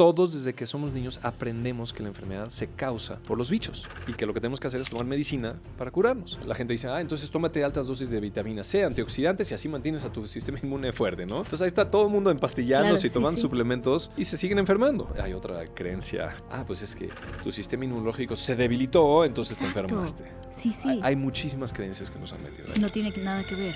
todos desde que somos niños aprendemos que la enfermedad se causa por los bichos y que lo que tenemos que hacer es tomar medicina para curarnos. La gente dice, entonces tómate altas dosis de vitamina C, antioxidantes y así mantienes a tu sistema inmune fuerte, ¿no? Entonces ahí está todo el mundo empastillándose y tomando suplementos y se siguen enfermando. Hay otra creencia, pues es que tu sistema inmunológico se debilitó, entonces te enfermaste. Sí. Hay muchísimas creencias que nos han metido ahí. No tiene nada que ver.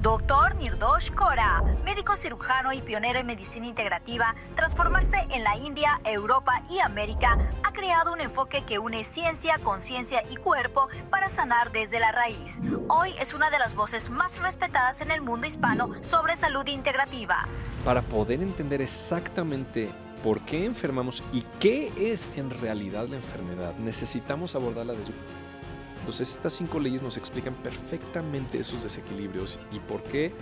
Doctor Nirdosh Kora, médico cirujano y pionero en medicina integrativa, transformarse en la India, Europa y América, ha creado un enfoque que une ciencia, conciencia y cuerpo para sanar desde la raíz. Hoy es una de las voces más respetadas en el mundo hispano sobre salud integrativa. Para poder entender exactamente por qué enfermamos y qué es en realidad la enfermedad, necesitamos abordarla desde... Entonces, estas 5 leyes nos explican perfectamente esos desequilibrios y por qué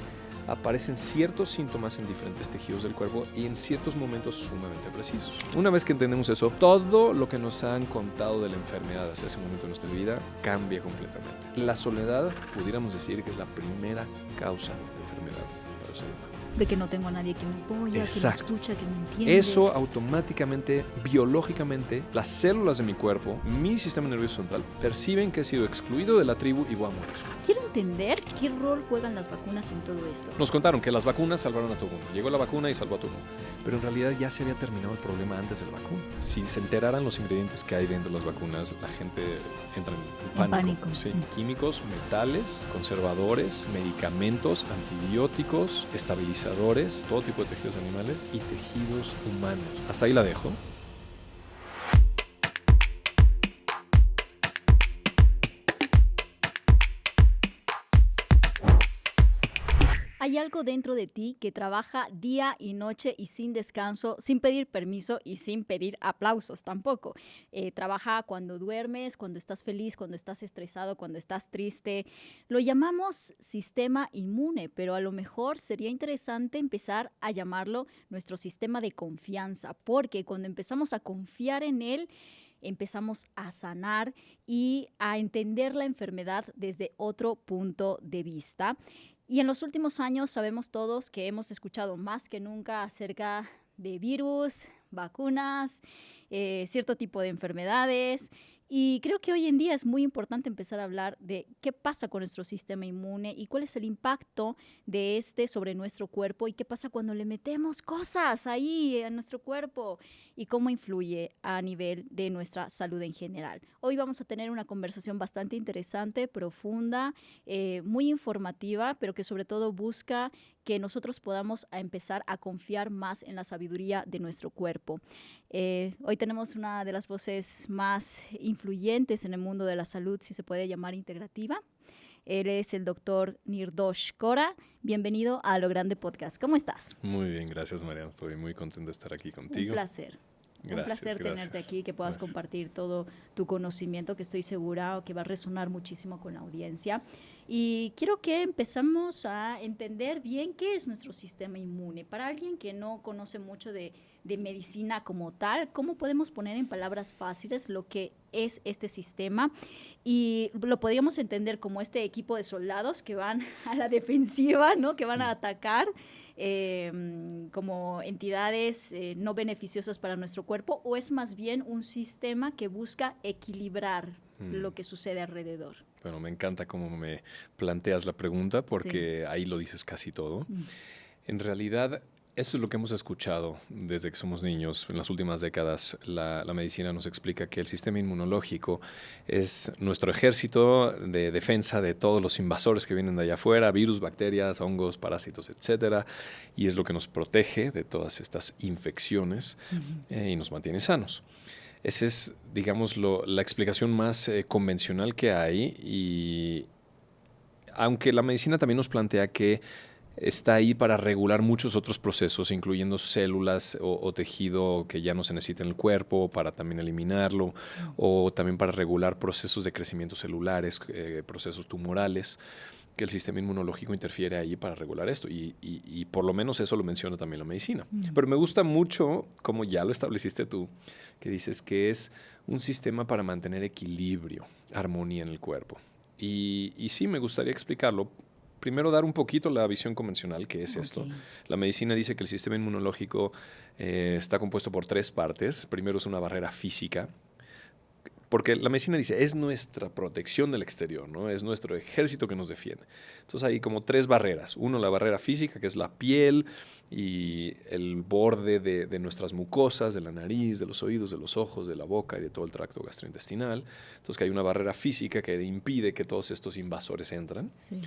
aparecen ciertos síntomas en diferentes tejidos del cuerpo y en ciertos momentos sumamente precisos. Una vez que entendemos eso, todo lo que nos han contado de la enfermedad hacia ese momento de nuestra vida cambia completamente. La soledad, pudiéramos decir que es la primera causa de enfermedad para el ser humano. De que no tengo a nadie que me apoya, Exacto. que me escucha, que me entiende. Eso automáticamente, biológicamente, las células de mi cuerpo, mi sistema nervioso central, perciben que he sido excluido de la tribu y voy a morir. Quiero entender qué rol juegan las vacunas en todo esto. Nos contaron que las vacunas salvaron a todo el mundo. Llegó la vacuna y salvó a todo el mundo. Pero en realidad ya se había terminado el problema antes de la vacuna. Si se enteraran los ingredientes que hay dentro de las vacunas, la gente entra en pánico. Sí. Químicos, metales, conservadores, medicamentos, antibióticos, estabilizadores, todo tipo de tejidos animales y tejidos humanos. Hasta ahí la dejo. Hay algo dentro de ti que trabaja día y noche y sin descanso, sin pedir permiso y sin pedir aplausos tampoco. Trabaja cuando duermes, cuando estás feliz, cuando estás estresado, cuando estás triste. Lo llamamos sistema inmune, pero a lo mejor sería interesante empezar a llamarlo nuestro sistema de confianza, porque cuando empezamos a confiar en él, empezamos a sanar y a entender la enfermedad desde otro punto de vista. Y en los últimos años sabemos todos que hemos escuchado más que nunca acerca de virus, vacunas, cierto tipo de enfermedades. Y creo que hoy en día es muy importante empezar a hablar de qué pasa con nuestro sistema inmune y cuál es el impacto de este sobre nuestro cuerpo y qué pasa cuando le metemos cosas ahí a nuestro cuerpo y cómo influye a nivel de nuestra salud en general. Hoy vamos a tener una conversación bastante interesante, profunda, muy informativa, pero que sobre todo busca que nosotros podamos empezar a confiar más en la sabiduría de nuestro cuerpo. Hoy tenemos una de las voces más influyentes en el mundo de la salud, si se puede llamar integrativa. Él es el doctor Nirdosh Kora. Bienvenido a Lo Grande Podcast. ¿Cómo estás? Muy bien, gracias, Mariana. Estoy muy contento de estar aquí contigo. Un placer. Un placer tenerte aquí, que puedas compartir todo tu conocimiento, que estoy segura que va a resonar muchísimo con la audiencia. Y quiero que empezamos a entender bien qué es nuestro sistema inmune. Para alguien que no conoce mucho de medicina como tal, ¿cómo podemos poner en palabras fáciles lo que es este sistema? Y lo podríamos entender como este equipo de soldados que van a la defensiva, ¿no? Que van a atacar como entidades no beneficiosas para nuestro cuerpo, o es más bien un sistema que busca equilibrar lo que sucede alrededor. Bueno, me encanta cómo me planteas la pregunta porque ahí lo dices casi todo. En realidad, eso es lo que hemos escuchado desde que somos niños. En las últimas décadas, la medicina nos explica que el sistema inmunológico es nuestro ejército de defensa de todos los invasores que vienen de allá afuera, virus, bacterias, hongos, parásitos, etcétera, y es lo que nos protege de todas estas infecciones y nos mantiene sanos. Esa es, digamos, la explicación más convencional que hay, y aunque la medicina también nos plantea que está ahí para regular muchos otros procesos, incluyendo células o tejido que ya no se necesita en el cuerpo, para también eliminarlo, o también para regular procesos de crecimiento celulares, procesos tumorales, que el sistema inmunológico interfiere ahí para regular esto, y por lo menos eso lo menciona también la medicina. Pero me gusta mucho, como ya lo estableciste tú, que dices que es un sistema para mantener equilibrio, armonía en el cuerpo. Y sí, me gustaría explicarlo primero dar un poquito la visión convencional, que es esto. La medicina dice que el sistema inmunológico está compuesto por 3 partes. Primero es una barrera física, porque la medicina dice, es nuestra protección del exterior, ¿no? Es nuestro ejército que nos defiende. Entonces hay como 3 barreras. Uno, la barrera física, que es la piel y el borde de nuestras mucosas, de la nariz, de los oídos, de los ojos, de la boca y de todo el tracto gastrointestinal. Entonces que hay una barrera física que impide que todos estos invasores entren. Sí.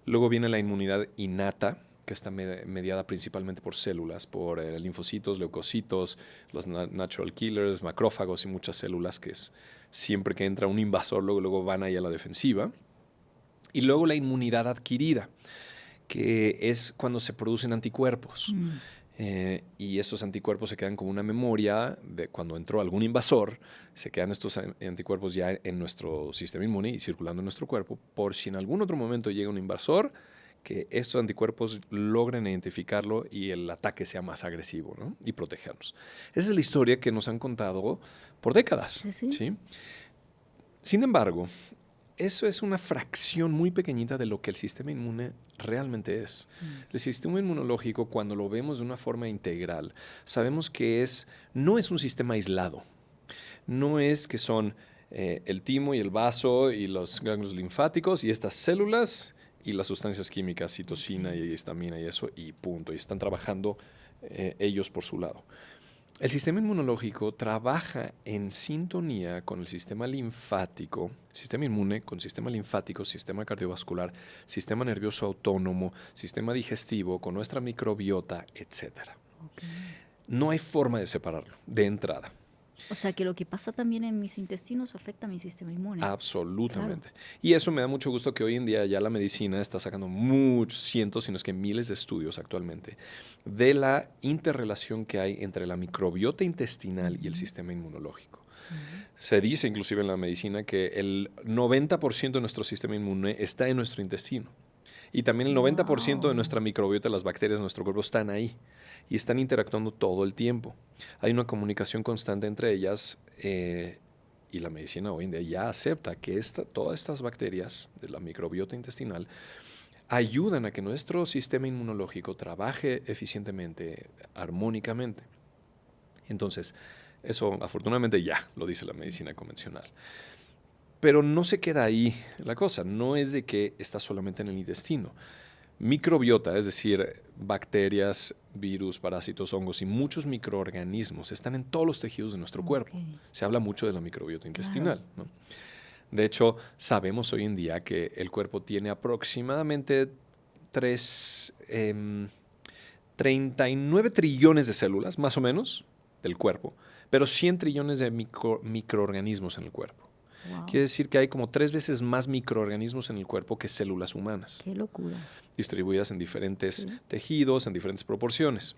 Luego viene la inmunidad innata, que está mediada principalmente por células, por linfocitos, leucocitos, los natural killers, macrófagos y muchas células que es siempre que entra un invasor, luego van ahí a la defensiva. Y luego la inmunidad adquirida, que es cuando se producen anticuerpos. Y esos anticuerpos se quedan como una memoria de cuando entró algún invasor, se quedan estos anticuerpos ya en nuestro sistema inmune y circulando en nuestro cuerpo, por si en algún otro momento llega un invasor, que estos anticuerpos logren identificarlo y el ataque sea más agresivo, ¿no? Y protegernos. Esa es la historia que nos han contado por décadas. ¿Sí? Sin embargo, eso es una fracción muy pequeñita de lo que el sistema inmune realmente es. El sistema inmunológico, cuando lo vemos de una forma integral, sabemos que no es un sistema aislado. No es que son el timo y el vaso y los ganglios linfáticos y estas células y las sustancias químicas, citosina y histamina y eso, y punto. Y están trabajando ellos por su lado. El sistema inmunológico trabaja en sintonía con el sistema linfático, sistema inmune con sistema linfático, sistema cardiovascular, sistema nervioso autónomo, sistema digestivo, con nuestra microbiota, etc. No hay forma de separarlo de entrada. O sea, que lo que pasa también en mis intestinos afecta a mi sistema inmune. Absolutamente. Claro. Y eso me da mucho gusto que hoy en día ya la medicina está sacando muchos, cientos, sino es que miles de estudios actualmente de la interrelación que hay entre la microbiota intestinal y el sistema inmunológico. Se dice inclusive en la medicina que el 90% de nuestro sistema inmune está en nuestro intestino. Y también el 90% de nuestra microbiota, las bacterias de nuestro cuerpo están ahí. Y están interactuando todo el tiempo. Hay una comunicación constante entre ellas y la medicina hoy en día ya acepta que todas estas bacterias de la microbiota intestinal ayudan a que nuestro sistema inmunológico trabaje eficientemente, armónicamente. Entonces, eso afortunadamente ya lo dice la medicina convencional. Pero no se queda ahí la cosa, no es de que está solamente en el intestino. Microbiota, es decir, bacterias, virus, parásitos, hongos y muchos microorganismos están en todos los tejidos de nuestro cuerpo. Se habla mucho de la microbiota intestinal, ¿no? De hecho, sabemos hoy en día que el cuerpo tiene aproximadamente 39 trillones de células, más o menos, del cuerpo, pero 100 trillones de microorganismos en el cuerpo. Wow. Quiere decir que hay como 3 veces más microorganismos en el cuerpo que células humanas. ¡Qué locura! Distribuidas en diferentes tejidos, en diferentes proporciones.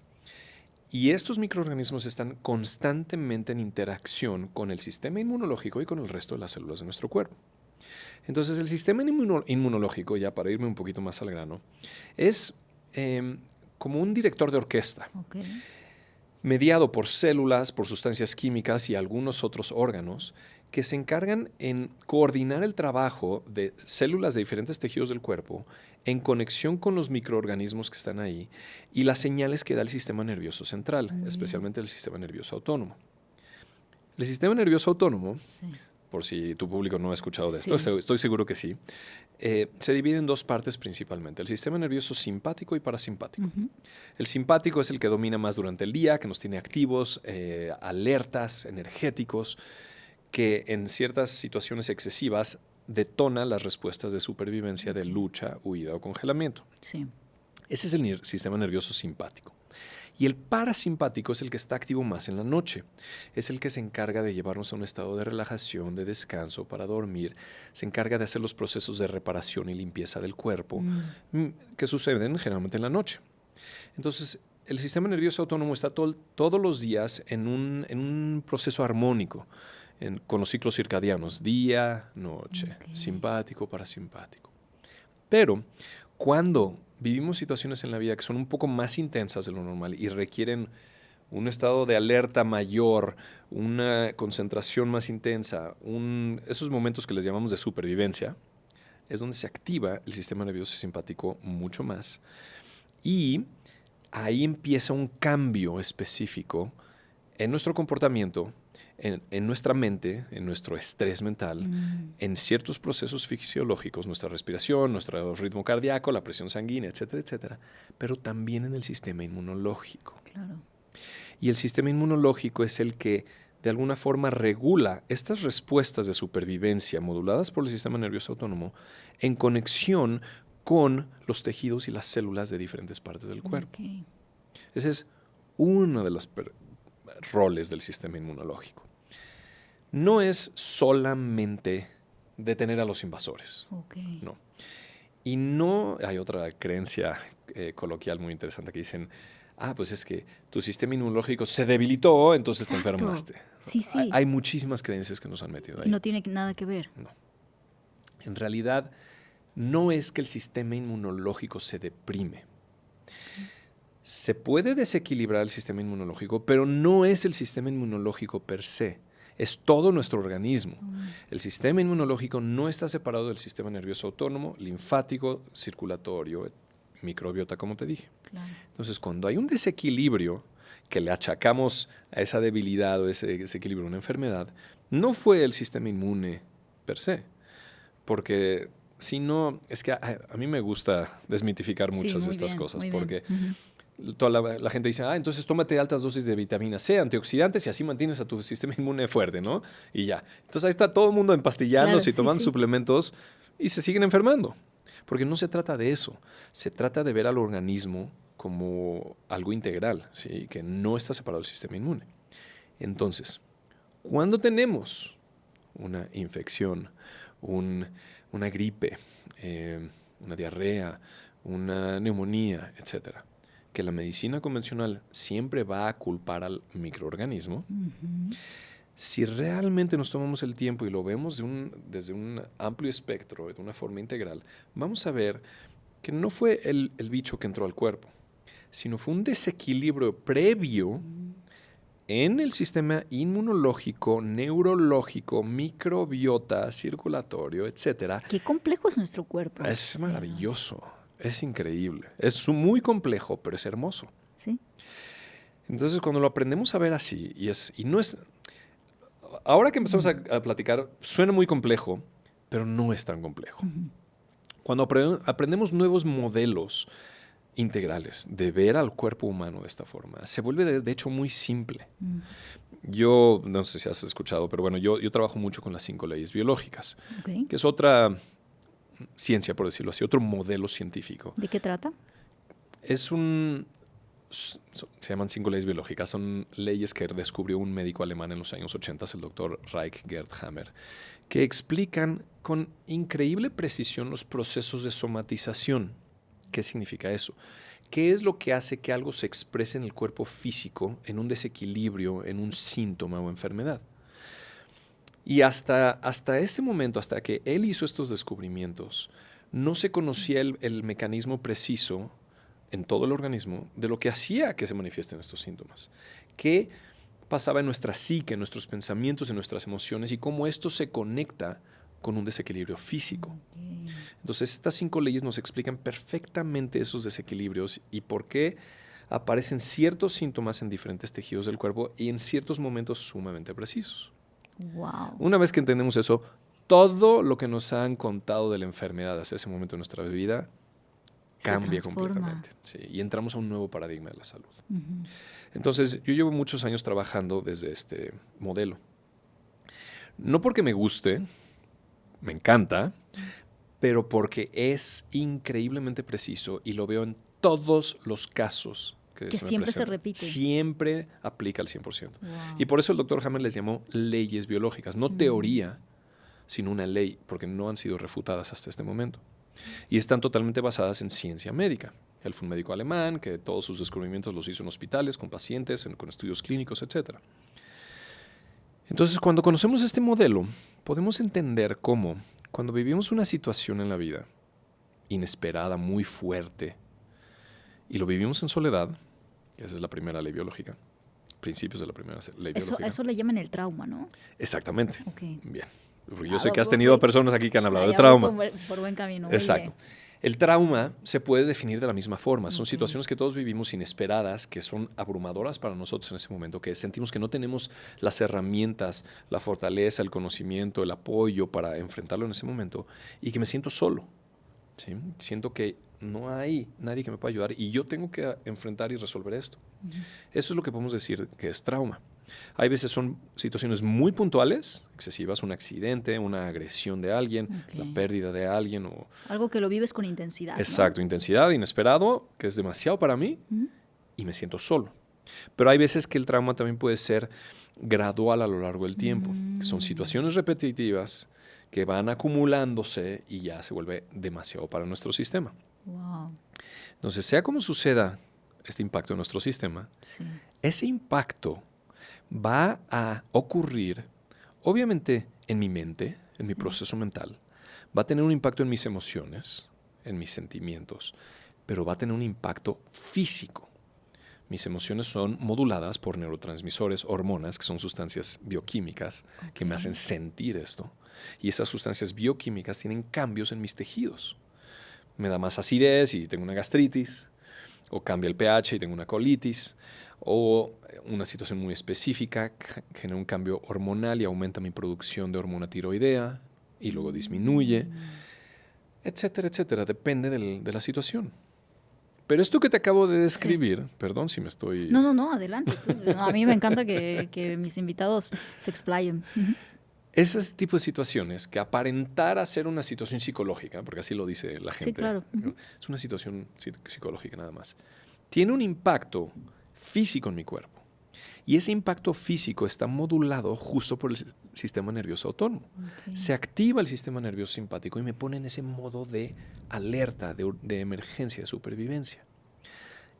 Y estos microorganismos están constantemente en interacción con el sistema inmunológico y con el resto de las células de nuestro cuerpo. Entonces, el sistema inmunológico, ya para irme un poquito más al grano, es como un director de orquesta. Mediado por células, por sustancias químicas y algunos otros órganos que se encargan en coordinar el trabajo de células de diferentes tejidos del cuerpo en conexión con los microorganismos que están ahí y las señales que da el sistema nervioso central, especialmente el sistema nervioso autónomo. El sistema nervioso autónomo, por si tu público no ha escuchado de esto, estoy seguro que sí, se divide en 2 partes principalmente, el sistema nervioso simpático y parasimpático. El simpático es el que domina más durante el día, que nos tiene activos, alertas, energéticos, que en ciertas situaciones excesivas detona las respuestas de supervivencia, de lucha, huida o congelamiento. Ese es el sistema nervioso simpático. Y el parasimpático es el que está activo más en la noche. Es el que se encarga de llevarnos a un estado de relajación, de descanso, para dormir. Se encarga de hacer los procesos de reparación y limpieza del cuerpo que suceden generalmente en la noche. Entonces, el sistema nervioso autónomo está todos los días en un proceso armónico, con los ciclos circadianos, día, noche, simpático, parasimpático. Pero cuando vivimos situaciones en la vida que son un poco más intensas de lo normal y requieren un estado de alerta mayor, una concentración más intensa, esos momentos que les llamamos de supervivencia, es donde se activa el sistema nervioso simpático mucho más. Y ahí empieza un cambio específico en nuestro comportamiento, en nuestra mente, en nuestro estrés mental, en ciertos procesos fisiológicos, nuestra respiración, nuestro ritmo cardíaco, la presión sanguínea, etcétera, etcétera, pero también en el sistema inmunológico. Claro. Y el sistema inmunológico es el que de alguna forma regula estas respuestas de supervivencia moduladas por el sistema nervioso autónomo en conexión con los tejidos y las células de diferentes partes del cuerpo. Okay. Ese es uno de los roles del sistema inmunológico. No es solamente detener a los invasores. Okay. No. Y no hay otra creencia coloquial muy interesante que dicen, pues es que tu sistema inmunológico se debilitó, entonces Exacto. te enfermaste. Sí, sí. Hay muchísimas creencias que nos han metido ahí. No tiene nada que ver. No. En realidad, no es que el sistema inmunológico se deprime. Se puede desequilibrar el sistema inmunológico, pero no es el sistema inmunológico per se. Es todo nuestro organismo. El sistema inmunológico no está separado del sistema nervioso autónomo, linfático, circulatorio, microbiota, como te dije. Claro. Entonces, cuando hay un desequilibrio que le achacamos a esa debilidad o ese desequilibrio, una enfermedad, no fue el sistema inmune per se. Porque si no, es que a mí me gusta desmitificar muchas de estas cosas, porque toda la gente dice, entonces tómate altas dosis de vitamina C, antioxidantes, y así mantienes a tu sistema inmune fuerte, ¿no? Y ya. Entonces ahí está todo el mundo empastillándose y tomando suplementos y se siguen enfermando. Porque no se trata de eso. Se trata de ver al organismo como algo integral, ¿sí? Que no está separado del sistema inmune. Entonces, cuando tenemos una infección, una gripe, una diarrea, una neumonía, etcétera, que la medicina convencional siempre va a culpar al microorganismo, si realmente nos tomamos el tiempo y lo vemos desde un amplio espectro, de una forma integral, vamos a ver que no fue el bicho que entró al cuerpo, sino fue un desequilibrio previo en el sistema inmunológico, neurológico, microbiota, circulatorio, etcétera. Qué complejo es nuestro cuerpo. Es maravilloso, es increíble. Es muy complejo, pero es hermoso. Sí. Entonces, cuando lo aprendemos a ver así, y no es... Ahora que empezamos a platicar, suena muy complejo, pero no es tan complejo. Cuando aprendemos nuevos modelos integrales de ver al cuerpo humano de esta forma, se vuelve de hecho muy simple. Yo, no sé si has escuchado, pero bueno, yo trabajo mucho con las 5 leyes biológicas, que es otra ciencia, por decirlo así, otro modelo científico. ¿De qué trata? Se llaman 5 leyes biológicas, son leyes que descubrió un médico alemán en los años 80, el doctor Reich Gerd Hammer, que explican con increíble precisión los procesos de somatización. ¿Qué significa eso? ¿Qué es lo que hace que algo se exprese en el cuerpo físico, en un desequilibrio, en un síntoma o enfermedad? Y hasta este momento, hasta que él hizo estos descubrimientos, no se conocía el mecanismo preciso en todo el organismo de lo que hacía que se manifiesten estos síntomas. ¿Qué pasaba en nuestra psique, en nuestros pensamientos, en nuestras emociones y cómo esto se conecta con un desequilibrio físico? Entonces, estas 5 leyes nos explican perfectamente esos desequilibrios y por qué aparecen ciertos síntomas en diferentes tejidos del cuerpo y en ciertos momentos sumamente precisos. Wow. Una vez que entendemos eso, todo lo que nos han contado de la enfermedad hasta ese momento de nuestra vida cambia completamente. Sí, y entramos a un nuevo paradigma de la salud. Entonces, yo llevo muchos años trabajando desde este modelo. No porque me guste, me encanta, pero porque es increíblemente preciso y lo veo en todos los casos que siempre se repite. Siempre aplica al 100%. Wow. Y por eso el doctor Hammer les llamó leyes biológicas, no teoría, sino una ley, porque no han sido refutadas hasta este momento. Y están totalmente basadas en ciencia médica. Él fue un médico alemán que todos sus descubrimientos los hizo en hospitales, con pacientes, con estudios clínicos, etc. Entonces, cuando conocemos este modelo, podemos entender cómo, cuando vivimos una situación en la vida inesperada, muy fuerte, y lo vivimos en soledad, esa es la primera ley biológica, principios de la primera ley biológica. Eso le llaman el trauma, ¿no? Exactamente. Okay. Bien. Yo sé que has tenido personas aquí que han hablado de trauma. Por buen camino. Exacto. El trauma se puede definir de la misma forma. Son situaciones que todos vivimos inesperadas, que son abrumadoras para nosotros en ese momento, que sentimos que no tenemos las herramientas, la fortaleza, el conocimiento, el apoyo para enfrentarlo en ese momento y que me siento solo. ¿Sí? Siento que no hay nadie que me pueda ayudar y yo tengo que enfrentar y resolver esto. Eso es lo que podemos decir que es trauma. Hay veces son situaciones muy puntuales, excesivas, un accidente, una agresión de alguien, la pérdida de alguien. Algo que lo vives con intensidad. Exacto, ¿no? Intensidad, inesperado, que es demasiado para mí y me siento solo. Pero hay veces que el trauma también puede ser gradual a lo largo del tiempo. Que son situaciones repetitivas que van acumulándose y ya se vuelve demasiado para nuestro sistema. Wow. Entonces, sea como suceda este impacto en nuestro sistema, ese impacto va a ocurrir, obviamente, en mi mente, en mi proceso mental. Va a tener un impacto en mis emociones, en mis sentimientos, pero va a tener un impacto físico. Mis emociones son moduladas por neurotransmisores, hormonas, que son sustancias bioquímicas que me hacen sentir esto. Y esas sustancias bioquímicas tienen cambios en mis tejidos. Me da más acidez y tengo una gastritis, o cambia el pH y tengo una colitis, o una situación muy específica genera un cambio hormonal y aumenta mi producción de hormona tiroidea y luego disminuye, etcétera, etcétera. Depende de la situación. Pero esto que te acabo de describir, perdón si me estoy... No, adelante. A mí me encanta que mis invitados se explayen. Ese tipo de situaciones que aparentar ser una situación psicológica, porque así lo dice la gente. Sí, claro. Es una situación psicológica nada más. Tiene un impacto físico en mi cuerpo. Y ese impacto físico está modulado justo por el sistema nervioso autónomo. Se activa el sistema nervioso simpático y me pone en ese modo de alerta, de emergencia, de supervivencia.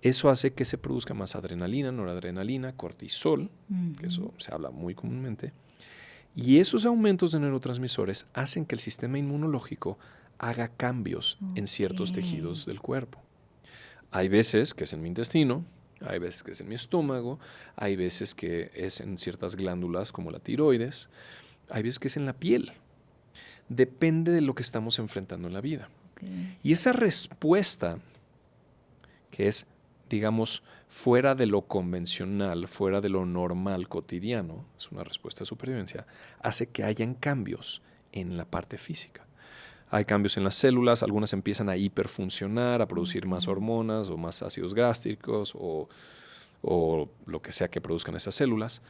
Eso hace que se produzca más adrenalina, noradrenalina, cortisol, que eso se habla muy comúnmente. Y esos aumentos de neurotransmisores hacen que el sistema inmunológico haga cambios en ciertos tejidos del cuerpo. Hay veces que es en mi intestino, hay veces que es en mi estómago, hay veces que es en ciertas glándulas como la tiroides, hay veces que es en la piel. Depende de lo que estamos enfrentando en la vida. Y esa respuesta, que es, digamos, fuera de lo convencional, fuera de lo normal cotidiano, es una respuesta de supervivencia, hace que hayan cambios en la parte física. Hay cambios en las células, algunas empiezan a hiperfuncionar, a producir más hormonas o más ácidos gástricos o lo que sea que produzcan esas células.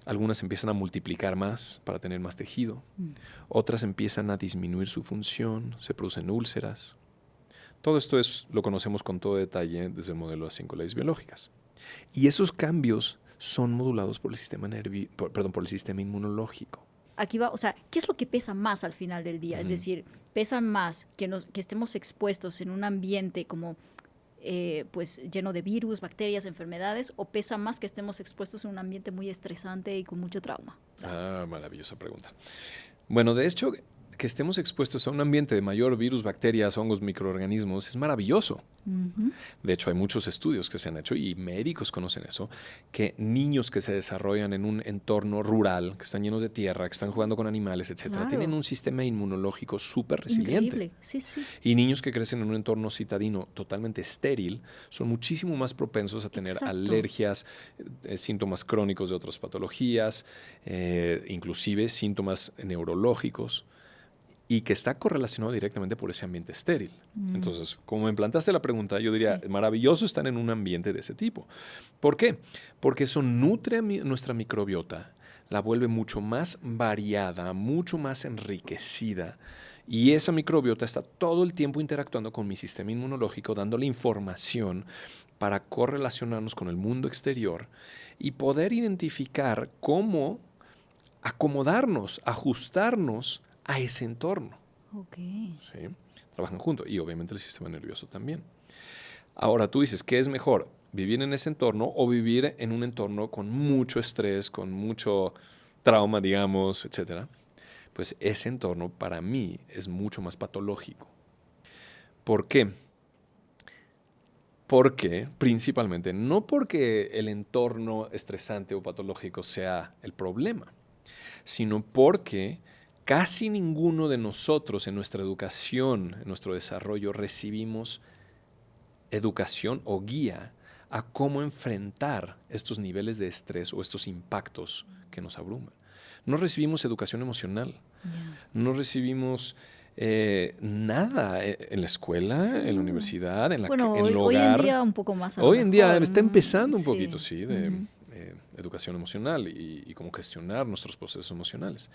Algunas empiezan a multiplicar más para tener más tejido. Otras empiezan a disminuir su función, se producen úlceras. Todo esto lo conocemos con todo detalle desde el modelo de las 5 leyes biológicas. Y esos cambios son modulados por el sistema por el sistema inmunológico. Aquí va, o sea, ¿qué es lo que pesa más al final del día? Es decir, ¿pesa más que estemos expuestos en un ambiente como pues lleno de virus, bacterias, enfermedades, o pesa más que estemos expuestos en un ambiente muy estresante y con mucho trauma? Maravillosa pregunta. Bueno, de hecho, que estemos expuestos a un ambiente de mayor virus, bacterias, hongos, microorganismos es maravilloso. De hecho, hay muchos estudios que se han hecho y médicos conocen eso, que niños que se desarrollan en un entorno rural, que están llenos de tierra, que están jugando con animales, etcétera, tienen un sistema inmunológico súper resiliente. Increíble, sí. Y niños que crecen en un entorno citadino totalmente estéril son muchísimo más propensos a tener alergias, síntomas crónicos de otras patologías, inclusive síntomas neurológicos, y que está correlacionado directamente por ese ambiente estéril. Entonces, como me planteaste la pregunta, yo diría, maravilloso estar en un ambiente de ese tipo. ¿Por qué? Porque eso nutre a nuestra microbiota, la vuelve mucho más variada, mucho más enriquecida, y esa microbiota está todo el tiempo interactuando con mi sistema inmunológico, dándole información para correlacionarnos con el mundo exterior y poder identificar cómo acomodarnos, ajustarnos a ese entorno. ¿Sí? Trabajan juntos y obviamente el sistema nervioso también. Ahora tú dices, ¿qué es mejor? ¿Vivir en ese entorno o vivir en un entorno con mucho estrés, con mucho trauma, digamos, etcétera? Pues ese entorno para mí es mucho más patológico. ¿Por qué? Porque, principalmente, no porque el entorno estresante o patológico sea el problema, sino porque casi ninguno de nosotros en nuestra educación, en nuestro desarrollo, recibimos educación o guía a cómo enfrentar estos niveles de estrés o estos impactos que nos abruman. No recibimos educación emocional, no recibimos nada en la escuela, en la universidad, en el hogar. Hoy en día un poco más. Hoy en día está empezando un poquito, sí, de educación emocional y cómo gestionar nuestros procesos emocionales.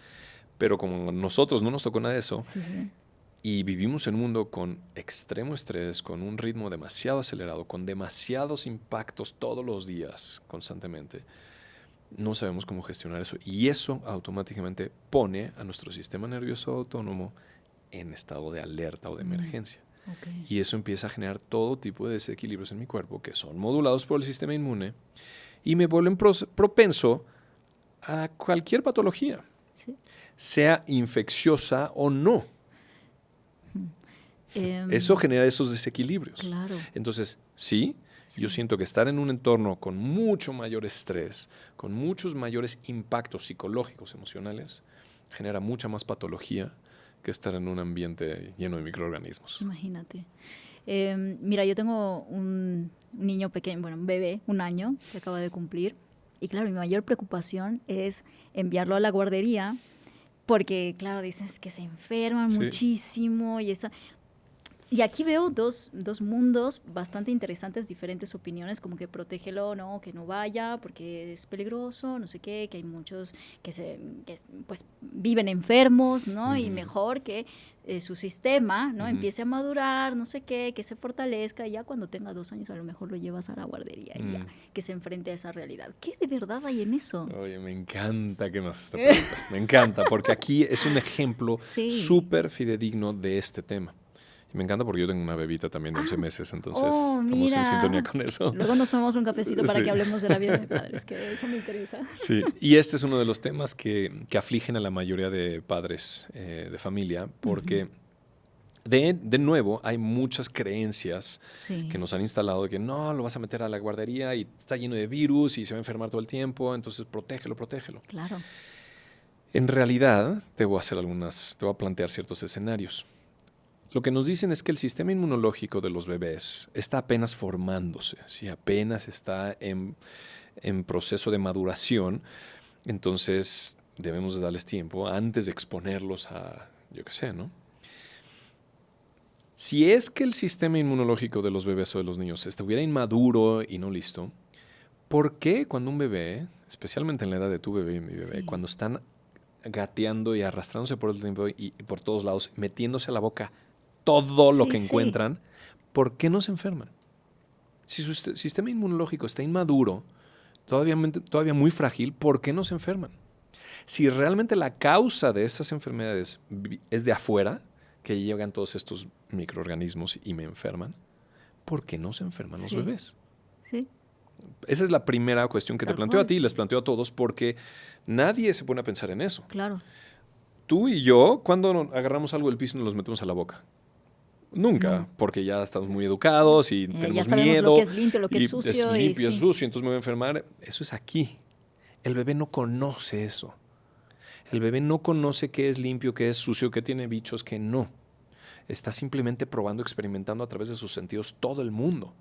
Pero como nosotros no nos tocó nada de eso, y vivimos en un mundo con extremo estrés, con un ritmo demasiado acelerado, con demasiados impactos todos los días, constantemente, no sabemos cómo gestionar eso. Y eso automáticamente pone a nuestro sistema nervioso autónomo en estado de alerta o de emergencia. Y eso empieza a generar todo tipo de desequilibrios en mi cuerpo que son modulados por el sistema inmune y me vuelven propenso a cualquier patología, sea infecciosa o no. Eso genera esos desequilibrios. Claro. Entonces, yo siento que estar en un entorno con mucho mayor estrés, con muchos mayores impactos psicológicos, emocionales, genera mucha más patología que estar en un ambiente lleno de microorganismos. Imagínate. Mira, yo tengo un niño pequeño, un bebé, 1 año, que acaba de cumplir. Y claro, mi mayor preocupación es enviarlo a la guardería porque, claro, dicen que se enferman muchísimo y aquí veo dos mundos bastante interesantes, diferentes opiniones, como que protégelo, no, que no vaya porque es peligroso, no sé qué, que hay muchos que pues viven enfermos, ¿no? Y mejor que su sistema, ¿no? Empiece a madurar, no sé qué, que se fortalezca, y ya cuando tenga 2 años a lo mejor lo llevas a la guardería y ya, que se enfrente a esa realidad. ¿Qué de verdad hay en eso? Oye, me encanta que me hagas esta pregunta. Me encanta, porque aquí es un ejemplo súper fidedigno de este tema. Y me encanta porque yo tengo una bebita también de 11 meses, entonces estamos en sintonía con eso. Luego nos tomamos un cafecito para que hablemos de la vida de padres, que eso me interesa. Sí, y este es uno de los temas que afligen a la mayoría de padres de familia, porque de nuevo hay muchas creencias que nos han instalado de que no, lo vas a meter a la guardería y está lleno de virus y se va a enfermar todo el tiempo, entonces protégelo. Claro. En realidad, te voy a plantear ciertos escenarios. Lo que nos dicen es que el sistema inmunológico de los bebés está apenas formándose, ¿sí? Apenas está en proceso de maduración, entonces debemos de darles tiempo antes de exponerlos a, yo qué sé, ¿no? Si es que el sistema inmunológico de los bebés o de los niños estuviera inmaduro y no listo, ¿por qué cuando un bebé, especialmente en la edad de tu bebé y mi bebé, cuando están gateando y arrastrándose por el tiempo y por todos lados, metiéndose a la boca todo lo que encuentran, ¿por qué no se enferman? Si su sistema inmunológico está inmaduro, todavía muy frágil, ¿por qué no se enferman? Si realmente la causa de estas enfermedades es de afuera, que llegan todos estos microorganismos y me enferman, ¿por qué no se enferman los bebés? Sí. Esa es la primera cuestión que te planteo a ti y les planteo a todos, porque nadie se pone a pensar en eso. Claro. Tú y yo, cuando agarramos algo del piso y nos los metemos a la boca. Nunca, porque ya estamos muy educados y tenemos ya sabemos miedo. Lo que es limpio, lo que es sucio. Es limpio, es sucio, entonces me voy a enfermar. Eso es aquí. El bebé no conoce eso. El bebé no conoce qué es limpio, qué es sucio, qué tiene bichos, qué no. Está simplemente probando, experimentando a través de sus sentidos todo el mundo.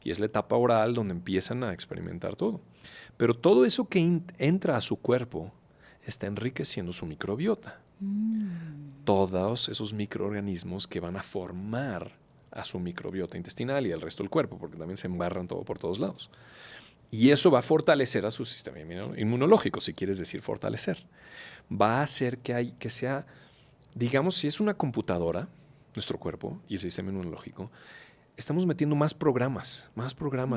Y es la etapa oral donde empiezan a experimentar todo. Pero todo eso que entra a su cuerpo está enriqueciendo su microbiota. Todos esos microorganismos que van a formar a su microbiota intestinal y al resto del cuerpo, porque también se embarran todo por todos lados. Y eso va a fortalecer a su sistema inmunológico, si quieres decir fortalecer. Va a hacer que sea, digamos, si es una computadora, nuestro cuerpo y el sistema inmunológico, estamos metiendo más programas.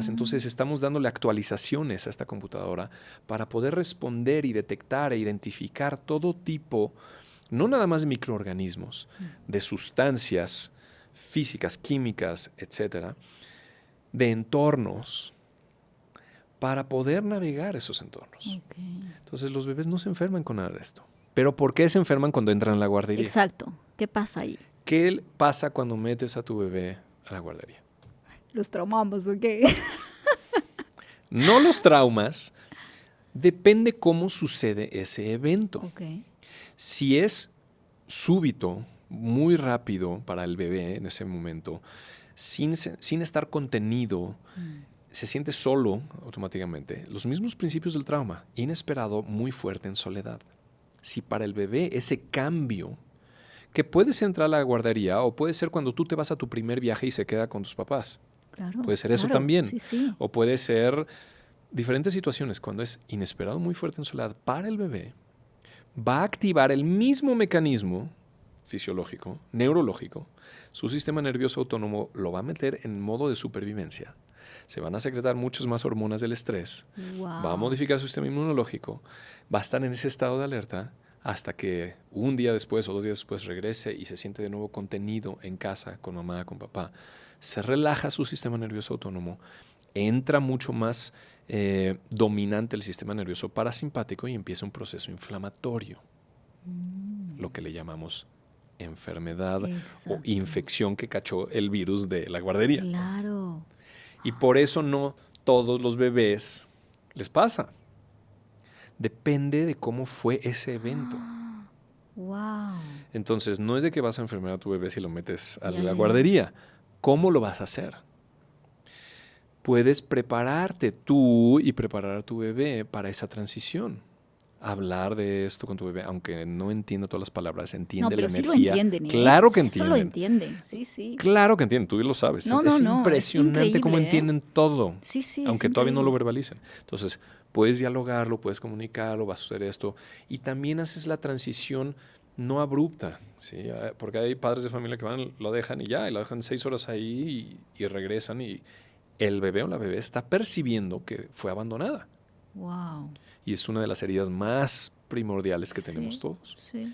Entonces estamos dándole actualizaciones a esta computadora para poder responder y detectar e identificar todo tipo, no nada más de microorganismos, de sustancias físicas, químicas, etcétera, de entornos, para poder navegar esos entornos. Entonces los bebés no se enferman con nada de esto. ¿Pero por qué se enferman cuando entran a la guardería? Exacto. ¿Qué pasa ahí? ¿Qué pasa cuando metes a tu bebé a la guardería? Los traumamos, ¿ok? No los traumas, depende cómo sucede ese evento. Okay. Si es súbito, muy rápido para el bebé en ese momento, sin estar contenido, se siente solo automáticamente. Los mismos principios del trauma, inesperado, muy fuerte en soledad. Si para el bebé ese cambio, que puede ser entrar a la guardería o puede ser cuando tú te vas a tu primer viaje y se queda con tus papás. Claro, Puede ser eso claro, también. sí, sí. O puede ser diferentes situaciones. Cuando es inesperado, muy fuerte en soledad para el bebé, va a activar el mismo mecanismo fisiológico, neurológico. Su sistema nervioso autónomo lo va a meter en modo de supervivencia. Se van a secretar muchas más hormonas del estrés. Wow. Va a modificar su sistema inmunológico. Va a estar en ese estado de alerta hasta que un día después o 2 días después regrese y se siente de nuevo contenido en casa con mamá, con papá. Se relaja su sistema nervioso autónomo. Entra mucho más dominante el sistema nervioso parasimpático y empieza un proceso inflamatorio. Lo que le llamamos enfermedad o infección que cachó el virus de la guardería. Claro. Y por eso no todos los bebés les pasa. Depende de cómo fue ese evento. Wow. Entonces, no es de que vas a enfermar a tu bebé si lo metes a la Ya. guardería. ¿Cómo lo vas a hacer? Puedes prepararte tú y preparar a tu bebé para esa transición. Hablar de esto con tu bebé, aunque no entienda todas las palabras, entiende la sí lo energía. entienden, ¿eh? Claro que Eso lo entienden. entienden, sí, sí. Claro que entienden, tú lo sabes. No, es no, es impresionante cómo increíble, ¿eh? entienden todo, Sí, sí, es aunque todavía no lo increíble. verbalicen. Entonces, puedes dialogarlo, puedes comunicarlo, va a suceder esto. Y también haces la transición no abrupta, ¿sí? Porque hay padres de familia que van, lo dejan y ya, y lo dejan 6 horas ahí y regresan y el bebé o la bebé está percibiendo que fue abandonada. Wow. Y es una de las heridas más primordiales que tenemos Sí, todos. sí.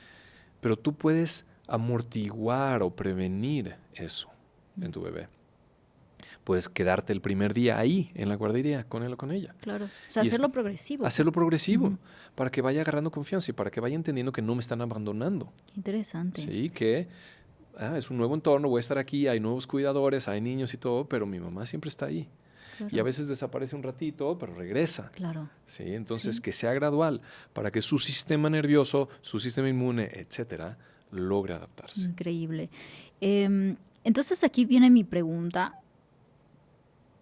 Pero tú puedes amortiguar o prevenir eso en tu bebé. Puedes quedarte el primer día ahí, en la guardería, con él o con ella. Claro. O sea, Y hacerlo progresivo. Hacerlo progresivo, para que vaya agarrando confianza y para que vaya entendiendo que no me están abandonando. Interesante. Sí, que es un nuevo entorno, voy a estar aquí, hay nuevos cuidadores, hay niños y todo, pero mi mamá siempre está ahí. Claro. Y a veces desaparece un ratito, pero regresa. Claro. ¿Sí? Entonces, Sí. que sea gradual para que su sistema nervioso, su sistema inmune, etcétera, logre adaptarse. Increíble. Entonces aquí viene mi pregunta,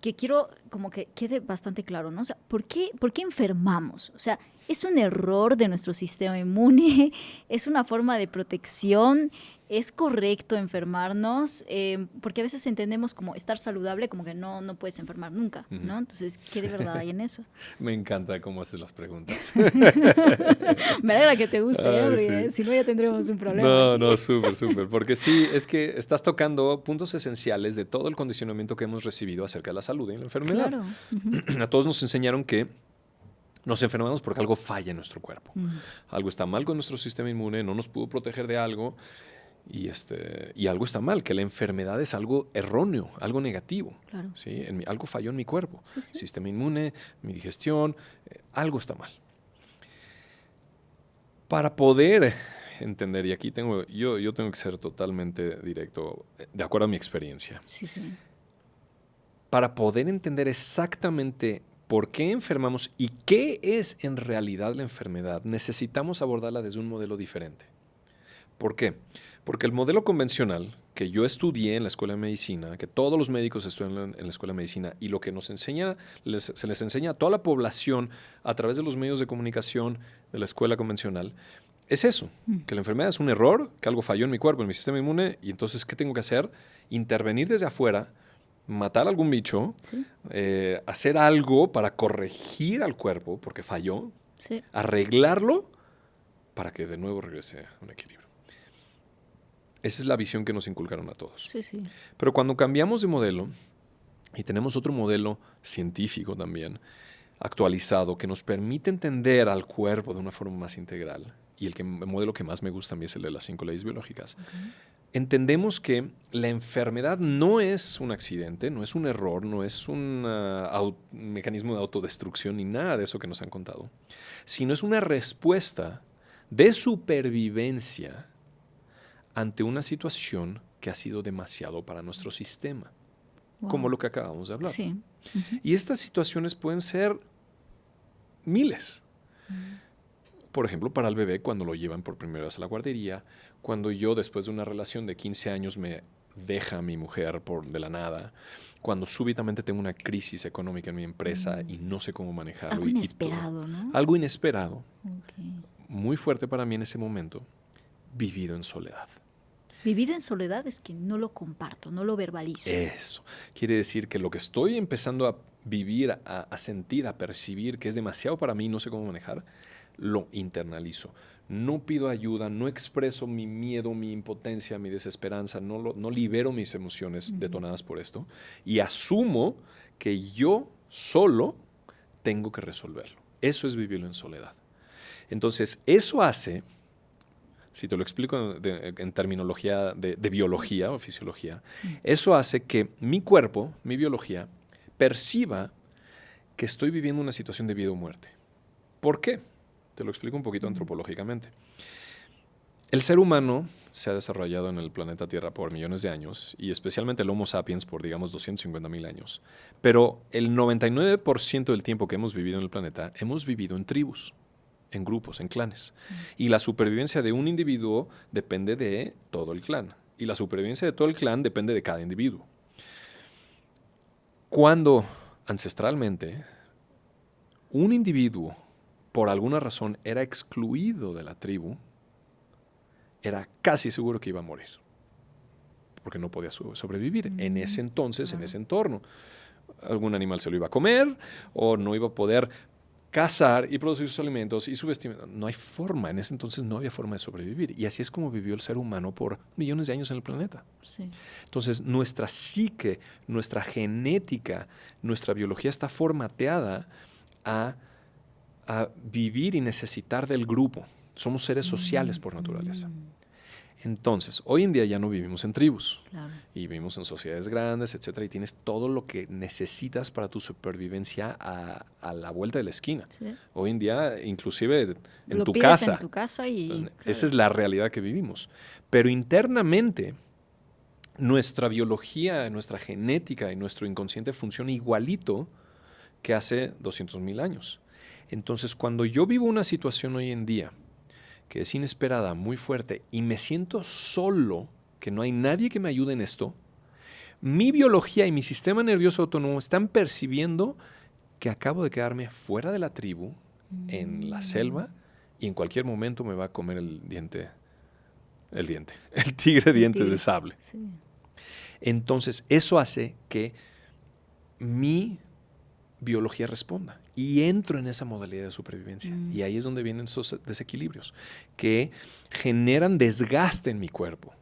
que quiero como que quede bastante claro, ¿no? O sea, ¿por qué enfermamos? O sea, ¿es un error de nuestro sistema inmune? ¿Es una forma de protección? ¿Es correcto enfermarnos? Porque a veces entendemos como estar saludable, como que no puedes enfermar nunca, ¿no? Entonces, ¿qué de verdad hay en eso? Me encanta cómo haces las preguntas. Me alegra que te guste, Ay, porque sí. si no ya tendremos un problema. No, aquí. no, súper, súper. Porque sí, es que estás tocando puntos esenciales de todo el condicionamiento que hemos recibido acerca de la salud y la enfermedad. Claro. Ujú. A todos nos enseñaron que nos enfermamos porque algo falla en nuestro cuerpo. Algo está mal con nuestro sistema inmune, no nos pudo proteger de algo y algo está mal, que la enfermedad es algo erróneo, algo negativo. Claro. ¿Sí? Algo falló en mi cuerpo. Sí, sí. Sistema inmune, mi digestión, algo está mal. Para poder entender, y aquí yo tengo que ser totalmente directo, de acuerdo a mi experiencia, Sí, sí. para poder entender exactamente por qué enfermamos y qué es en realidad la enfermedad, necesitamos abordarla desde un modelo diferente. ¿Por qué? Porque el modelo convencional que yo estudié en la escuela de medicina, que todos los médicos estudian en la escuela de medicina, y lo que nos enseña, se les enseña a toda la población a través de los medios de comunicación de la escuela convencional, es eso, que la enfermedad es un error, que algo falló en mi cuerpo, en mi sistema inmune, y entonces, ¿qué tengo que hacer? Intervenir desde afuera, matar a algún bicho, Sí. hacer algo para corregir al cuerpo, porque falló, Sí. arreglarlo para que de nuevo regrese a un equilibrio. Esa es la visión que nos inculcaron a todos. Sí, sí. Pero cuando cambiamos de modelo y tenemos otro modelo científico también, actualizado, que nos permite entender al cuerpo de una forma más integral, y el modelo que más me gusta a mí es el de las 5 leyes biológicas, entendemos que la enfermedad no es un accidente, no es un error, no es un mecanismo de autodestrucción ni nada de eso que nos han contado, sino es una respuesta de supervivencia ante una situación que ha sido demasiado para nuestro sistema, como lo que acabamos de hablar. Sí. Y estas situaciones pueden ser miles. por ejemplo, para el bebé cuando lo llevan por primera vez a la guardería, cuando yo después de una relación de 15 años me deja mi mujer de la nada, cuando súbitamente tengo una crisis económica en mi empresa y no sé cómo manejarlo. Algo inesperado, ¿no? Algo inesperado, Okay. muy fuerte para mí en ese momento, vivido en soledad. Vivido en soledad es que no lo comparto, no lo verbalizo. Eso. Quiere decir que lo que estoy empezando a vivir, a sentir, a percibir, que es demasiado para mí, no sé cómo manejar, lo internalizo. No pido ayuda, no expreso mi miedo, mi impotencia, mi desesperanza, no libero mis emociones detonadas por esto y asumo que yo solo tengo que resolverlo. Eso es vivirlo en soledad. Entonces, eso hace, si te lo explico en terminología de biología o fisiología, eso hace que mi cuerpo, mi biología, perciba que estoy viviendo una situación de vida o muerte. ¿Por qué? Te lo explico un poquito antropológicamente. El ser humano se ha desarrollado en el planeta Tierra por millones de años, y especialmente el Homo sapiens por, digamos, 250,000 años. Pero el 99% del tiempo que hemos vivido en el planeta, hemos vivido en tribus, en grupos, en clanes. Y la supervivencia de un individuo depende de todo el clan. Y la supervivencia de todo el clan depende de cada individuo. Cuando ancestralmente un individuo, por alguna razón, era excluido de la tribu, era casi seguro que iba a morir, porque no podía sobrevivir en ese entonces, en ese entorno. Algún animal se lo iba a comer, o no iba a poder cazar y producir sus alimentos y su vestimenta. No hay forma, en ese entonces no había forma de sobrevivir. Y así es como vivió el ser humano por millones de años en el planeta. Sí. Entonces, nuestra psique, nuestra genética, nuestra biología está formateada a vivir y necesitar del grupo. Somos seres sociales por naturaleza. Entonces, hoy en día ya no vivimos en tribus. Claro. Y vivimos en sociedades grandes, etcétera, y tienes todo lo que necesitas para tu supervivencia a la vuelta de la esquina. Sí. Hoy en día, inclusive en Lo tu pides casa. en tu casa y... Esa claro. es la realidad que vivimos. Pero internamente, nuestra biología, nuestra genética y nuestro inconsciente funciona igualito que hace 200,000 años. Entonces, cuando yo vivo una situación hoy en día que es inesperada, muy fuerte, y me siento solo, que no hay nadie que me ayude en esto, mi biología y mi sistema nervioso autónomo están percibiendo que acabo de quedarme fuera de la tribu, en la selva, y en cualquier momento me va a comer el tigre dientes de sable. Sí. Entonces, eso hace que mi biología responda y entro en esa modalidad de supervivencia. Y ahí es donde vienen esos desequilibrios que generan desgaste en mi cuerpo.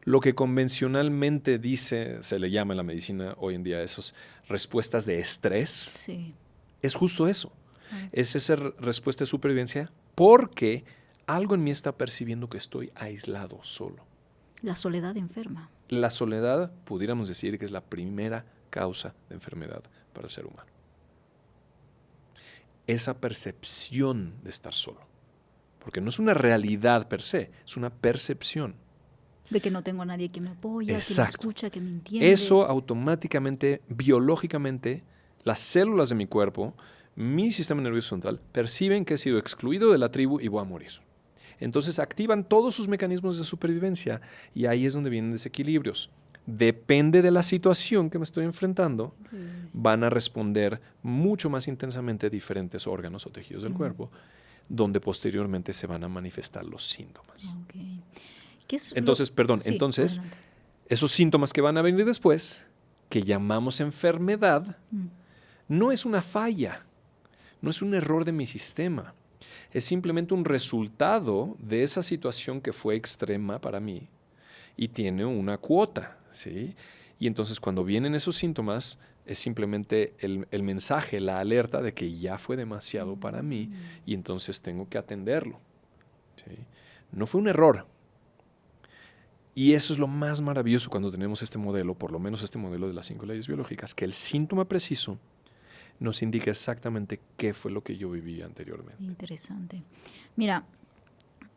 Lo que convencionalmente se le llama en la medicina hoy en día esas respuestas de estrés, Sí. es justo eso. Es esa respuesta de supervivencia porque algo en mí está percibiendo que estoy aislado, solo. La soledad enferma. La soledad, pudiéramos decir que es la primera causa de enfermedad para el ser humano. Esa percepción de estar solo. Porque no es una realidad per se, es una percepción. De que no tengo a nadie que me apoya, Exacto. que me escucha, que me entiende. Eso automáticamente, biológicamente, las células de mi cuerpo, mi sistema nervioso central, perciben que he sido excluido de la tribu y voy a morir. Entonces activan todos sus mecanismos de supervivencia y ahí es donde vienen desequilibrios. Depende de la situación que me estoy enfrentando, van a responder mucho más intensamente diferentes órganos o tejidos del cuerpo, donde posteriormente se van a manifestar los síntomas. Okay. ¿Qué es Entonces, Sí, entonces, adelante. esos síntomas que van a venir después, que llamamos enfermedad, no es una falla, no es un error de mi sistema, es simplemente un resultado de esa situación que fue extrema para mí y tiene una cuota, ¿sí? Y entonces cuando vienen esos síntomas es simplemente el mensaje, la alerta de que ya fue demasiado para mí y entonces tengo que atenderlo, ¿sí? No fue un error. Y eso es lo más maravilloso cuando tenemos este modelo, por lo menos este modelo de las 5 leyes biológicas, que el síntoma preciso nos indica exactamente qué fue lo que yo viví anteriormente. Interesante. Mira,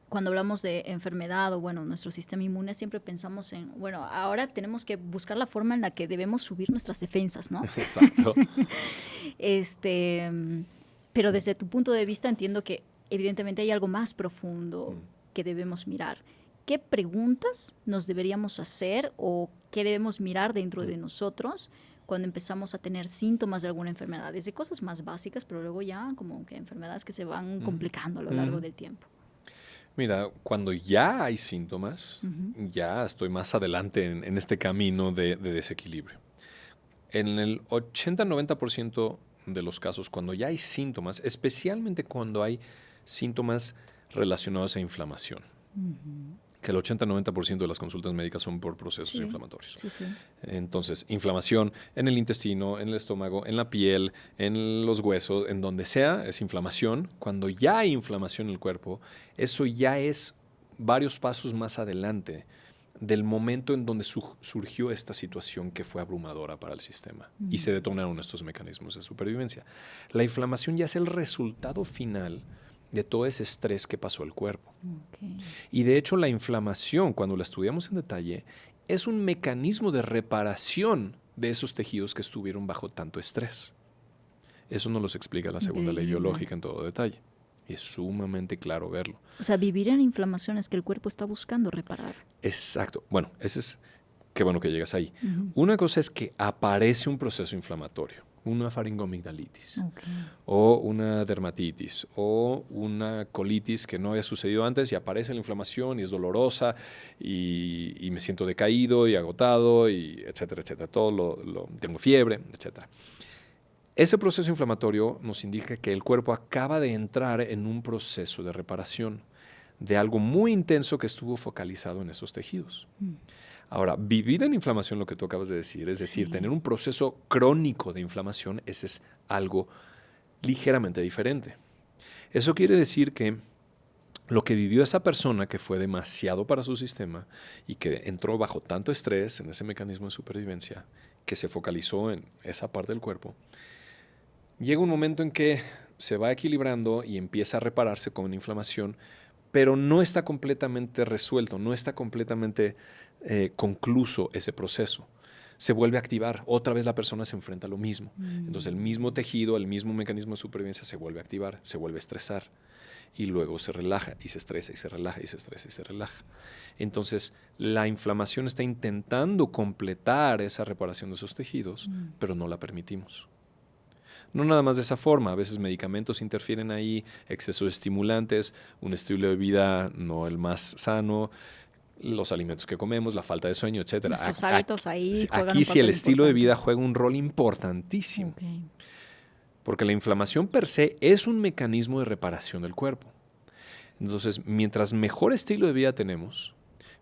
cuando hablamos de enfermedad o, bueno, nuestro sistema inmune, siempre pensamos en, bueno, ahora tenemos que buscar la forma en la que debemos subir nuestras defensas, ¿no? Exacto. Pero desde tu punto de vista entiendo que evidentemente hay algo más profundo que debemos mirar. ¿Qué preguntas nos deberíamos hacer o qué debemos mirar dentro de nosotros cuando empezamos a tener síntomas de alguna enfermedad? Desde cosas más básicas, pero luego ya como que enfermedades que se van complicando a lo largo del tiempo. Mira, cuando ya hay síntomas, ya estoy más adelante en este camino de desequilibrio. En el 80-90% de los casos, cuando ya hay síntomas, especialmente cuando hay síntomas relacionados a inflamación, que el 80-90% de las consultas médicas son por procesos inflamatorios. Sí. Entonces, inflamación en el intestino, en el estómago, en la piel, en los huesos, en donde sea, es inflamación. Cuando ya hay inflamación en el cuerpo, eso ya es varios pasos más adelante del momento en donde surgió esta situación que fue abrumadora para el sistema y se detonaron estos mecanismos de supervivencia. La inflamación ya es el resultado final de todo ese estrés que pasó el cuerpo. Y de hecho la inflamación, cuando la estudiamos en detalle, es un mecanismo de reparación de esos tejidos que estuvieron bajo tanto estrés. Eso nos lo explica la segunda ley biológica en todo detalle. Y es sumamente claro verlo. O sea, vivir en inflamación es que el cuerpo está buscando reparar. Exacto. Bueno, ese es... Qué bueno que llegas ahí. Una cosa es que aparece un proceso inflamatorio, una faringoamigdalitis, o una dermatitis, o una colitis que no había sucedido antes y aparece la inflamación y es dolorosa y me siento decaído y agotado, y etcétera, etcétera. Tengo fiebre, etcétera. Ese proceso inflamatorio nos indica que el cuerpo acaba de entrar en un proceso de reparación de algo muy intenso que estuvo focalizado en esos tejidos. Ahora, vivir en inflamación, lo que tú acabas de decir, es decir, tener un proceso crónico de inflamación, ese es algo ligeramente diferente. Eso quiere decir que lo que vivió esa persona, que fue demasiado para su sistema y que entró bajo tanto estrés en ese mecanismo de supervivencia, que se focalizó en esa parte del cuerpo, llega un momento en que se va equilibrando y empieza a repararse con una inflamación, pero no está completamente resuelto, no está completamente concluso ese proceso. Se vuelve a activar, otra vez la persona se enfrenta a lo mismo. Entonces el mismo tejido, el mismo mecanismo de supervivencia se vuelve a activar, se vuelve a estresar y luego se relaja y se estresa y se relaja y se estresa y se relaja. Entonces la inflamación está intentando completar esa reparación de esos tejidos, pero no la permitimos. No nada más de esa forma, a veces medicamentos interfieren ahí, exceso de estimulantes, un estilo de vida no el más sano, los alimentos que comemos, la falta de sueño, etc. Nuestros hábitos ahí juegan aquí un sí el papel estilo de importante. vida juega un rol importantísimo, porque la inflamación per se es un mecanismo de reparación del cuerpo. Entonces, mientras mejor estilo de vida tenemos,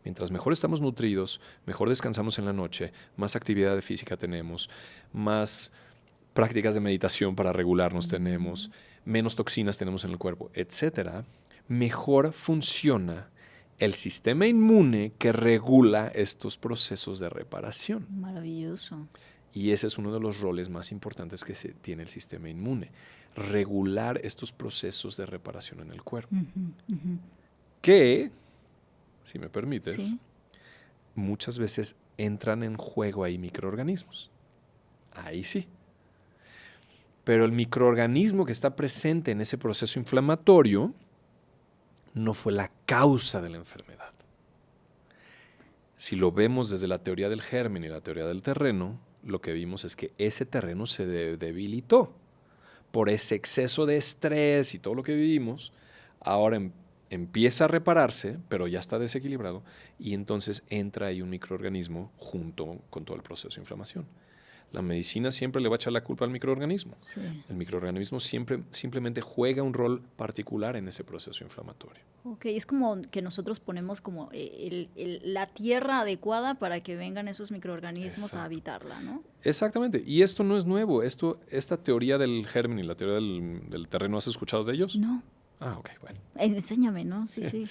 mientras mejor estamos nutridos, mejor descansamos en la noche, más actividad física tenemos, más prácticas de meditación para regularnos tenemos, menos toxinas tenemos en el cuerpo, etcétera, mejor funciona el sistema inmune que regula estos procesos de reparación. Maravilloso. Y ese es uno de los roles más importantes que tiene el sistema inmune, regular estos procesos de reparación en el cuerpo. Que, si me permites, muchas veces entran en juego ahí microorganismos. Ahí sí. Pero el microorganismo que está presente en ese proceso inflamatorio no fue la causa de la enfermedad. Si lo vemos desde la teoría del germen y la teoría del terreno, lo que vimos es que ese terreno se debilitó por ese exceso de estrés y todo lo que vivimos. Ahora empieza a repararse, pero ya está desequilibrado, y entonces entra ahí un microorganismo junto con todo el proceso de inflamación. La medicina siempre le va a echar la culpa al microorganismo. Sí. El microorganismo simplemente juega un rol particular en ese proceso inflamatorio. Ok, es como que nosotros ponemos como la tierra adecuada para que vengan esos microorganismos a habitarla, ¿no? Exactamente, y esto no es nuevo. Esta teoría del germen y la teoría del terreno, ¿has escuchado de ellos? No. Ah, ok, bueno. Enséñame, ¿no? Sí.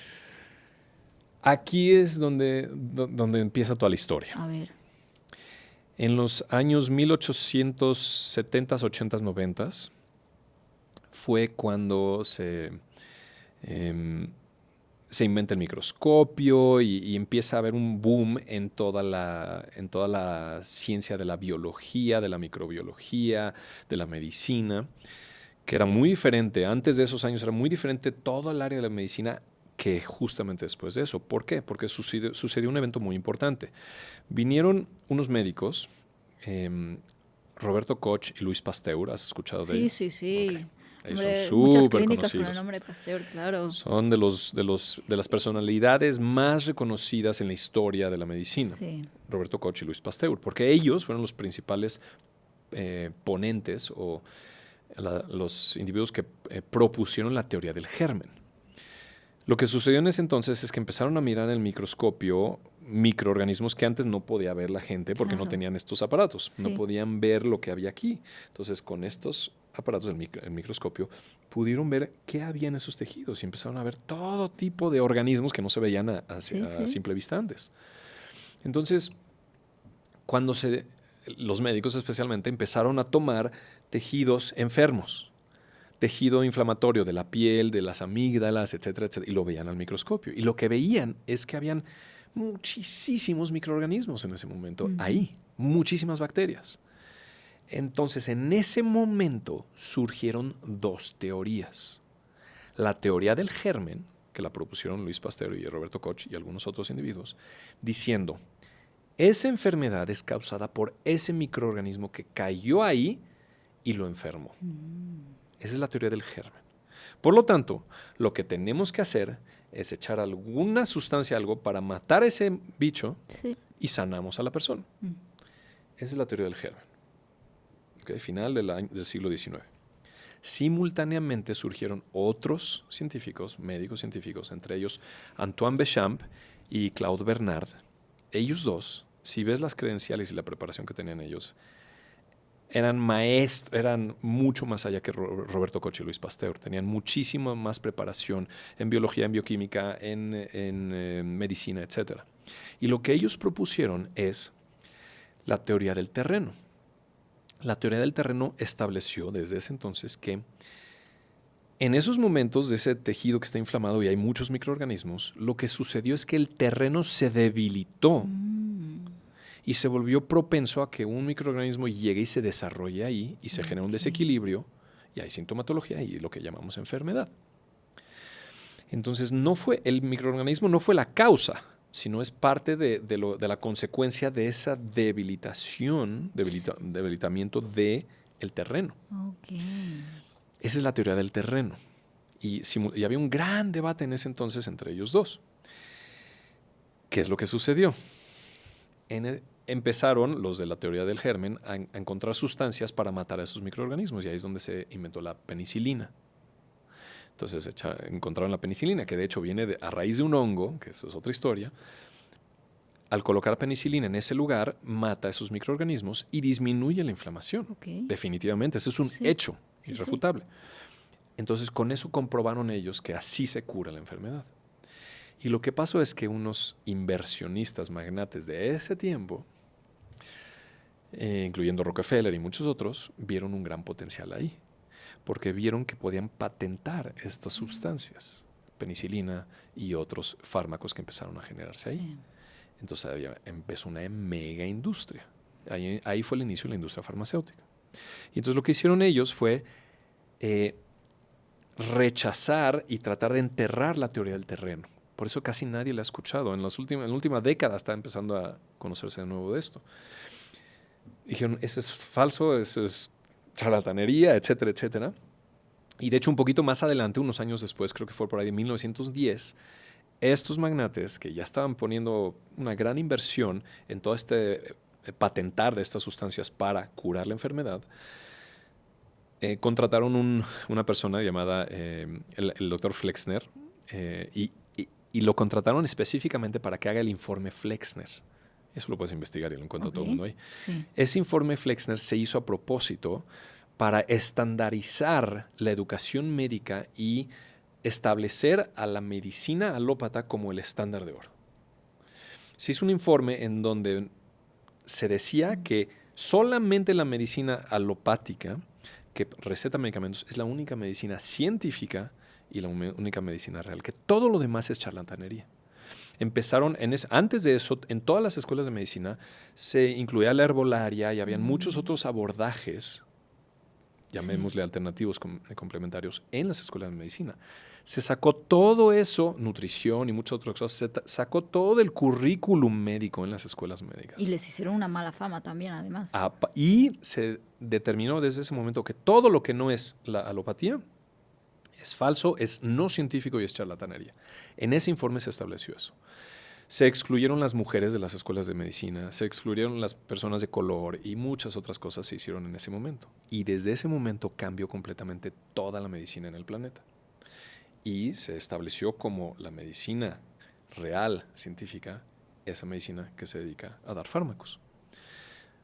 Aquí es donde empieza toda la historia. A ver. En los años 1870, 80, 90 fue cuando se inventa el microscopio y empieza a haber un boom en toda la ciencia de la biología, de la microbiología, de la medicina, que era muy diferente. Antes de esos años era muy diferente todo el área de la medicina que justamente después de eso. ¿Por qué? Porque sucedió un evento muy importante. Vinieron unos médicos, Roberto Koch y Luis Pasteur. ¿Has escuchado de ellos? Sí, sí. Okay. Hombre, Son muchas súper clínicas con el conocidos. nombre de Pasteur, claro. Son de las personalidades más reconocidas en la historia de la medicina. Sí. Roberto Koch y Luis Pasteur, porque ellos fueron los principales ponentes o los individuos que propusieron la teoría del germen. Lo que sucedió en ese entonces es que empezaron a mirar en el microscopio microorganismos que antes no podía ver la gente porque no tenían estos aparatos, no podían ver lo que había aquí. Entonces, con estos aparatos del microscopio, pudieron ver qué había en esos tejidos y empezaron a ver todo tipo de organismos que no se veían a simple vista antes. Entonces, cuando los médicos especialmente empezaron a tomar tejidos enfermos, tejido inflamatorio de la piel, de las amígdalas, etcétera, etcétera, y lo veían al microscopio. Y lo que veían es que habían muchísimos microorganismos en ese momento, ahí, muchísimas bacterias. Entonces, en ese momento surgieron dos teorías. La teoría del germen, que la propusieron Luis Pasteur y Roberto Koch y algunos otros individuos, diciendo, esa enfermedad es causada por ese microorganismo que cayó ahí y lo enfermó. Esa es la teoría del germen. Por lo tanto, lo que tenemos que hacer es echar alguna sustancia, algo, para matar a ese bicho y sanamos a la persona. Esa es la teoría del germen. Okay, final del siglo XIX. Simultáneamente surgieron otros científicos, médicos científicos, entre ellos Antoine Béchamp y Claude Bernard. Ellos dos, si ves las credenciales y la preparación que tenían ellos, eran mucho más allá que Roberto Koch y Luis Pasteur. Tenían muchísima más preparación en biología, en bioquímica, en medicina, etc. Y lo que ellos propusieron es la teoría del terreno. La teoría del terreno estableció desde ese entonces que en esos momentos de ese tejido que está inflamado y hay muchos microorganismos, lo que sucedió es que el terreno se debilitó y se volvió propenso a que un microorganismo llegue y se desarrolle ahí y se genera un desequilibrio y hay sintomatología y lo que llamamos enfermedad. Entonces, el microorganismo no fue la causa, sino es parte de la consecuencia de esa debilitamiento del terreno. Esa es la teoría del terreno. Y había un gran debate en ese entonces entre ellos dos. ¿Qué es lo que sucedió? Empezaron los de la teoría del germen a encontrar sustancias para matar a esos microorganismos y ahí es donde se inventó la penicilina. Entonces encontraron la penicilina, que de hecho viene a raíz de un hongo, que eso es otra historia. Al colocar penicilina en ese lugar, mata a esos microorganismos y disminuye la inflamación. Definitivamente, ese es un hecho irrefutable. Entonces, con eso comprobaron ellos que así se cura la enfermedad. Y lo que pasó es que unos inversionistas magnates de ese tiempo, incluyendo Rockefeller y muchos otros, vieron un gran potencial ahí. Porque vieron que podían patentar estas sustancias, penicilina y otros fármacos que empezaron a generarse ahí. Entonces empezó una mega industria. Ahí fue el inicio de la industria farmacéutica. Y entonces lo que hicieron ellos fue rechazar y tratar de enterrar la teoría del terreno. Por eso casi nadie la ha escuchado. En la última década está empezando a conocerse de nuevo de esto. Dijeron, eso es falso, eso es charlatanería, etcétera, etcétera. Y de hecho un poquito más adelante, unos años después, creo que fue por ahí de 1910, estos magnates que ya estaban poniendo una gran inversión en todo patentar de estas sustancias para curar la enfermedad, contrataron una persona llamada el doctor Flexner y lo contrataron específicamente para que haga el informe Flexner. Eso lo puedes investigar y lo encuentra todo el mundo ahí. Sí. Ese informe Flexner se hizo a propósito para estandarizar la educación médica y establecer a la medicina alópata como el estándar de oro. Se hizo un informe en donde se decía que solamente la medicina alopática, que receta medicamentos, es la única medicina científica y la única medicina real, que todo lo demás es charlatanería. Empezaron, antes de eso, en todas las escuelas de medicina se incluía la herbolaria y habían muchos otros abordajes llamémosle alternativos complementarios, en las escuelas de medicina. Se sacó todo eso, nutrición y muchas otras cosas, se sacó todo el currículum médico en las escuelas médicas. Y les hicieron una mala fama también, además. Y se determinó desde ese momento que todo lo que no es la alopatía es falso, es no científico y es charlatanería. En ese informe se estableció eso. Se excluyeron las mujeres de las escuelas de medicina, se excluyeron las personas de color y muchas otras cosas se hicieron en ese momento. Y desde ese momento cambió completamente toda la medicina en el planeta. Y se estableció como la medicina real, científica, esa medicina que se dedica a dar fármacos.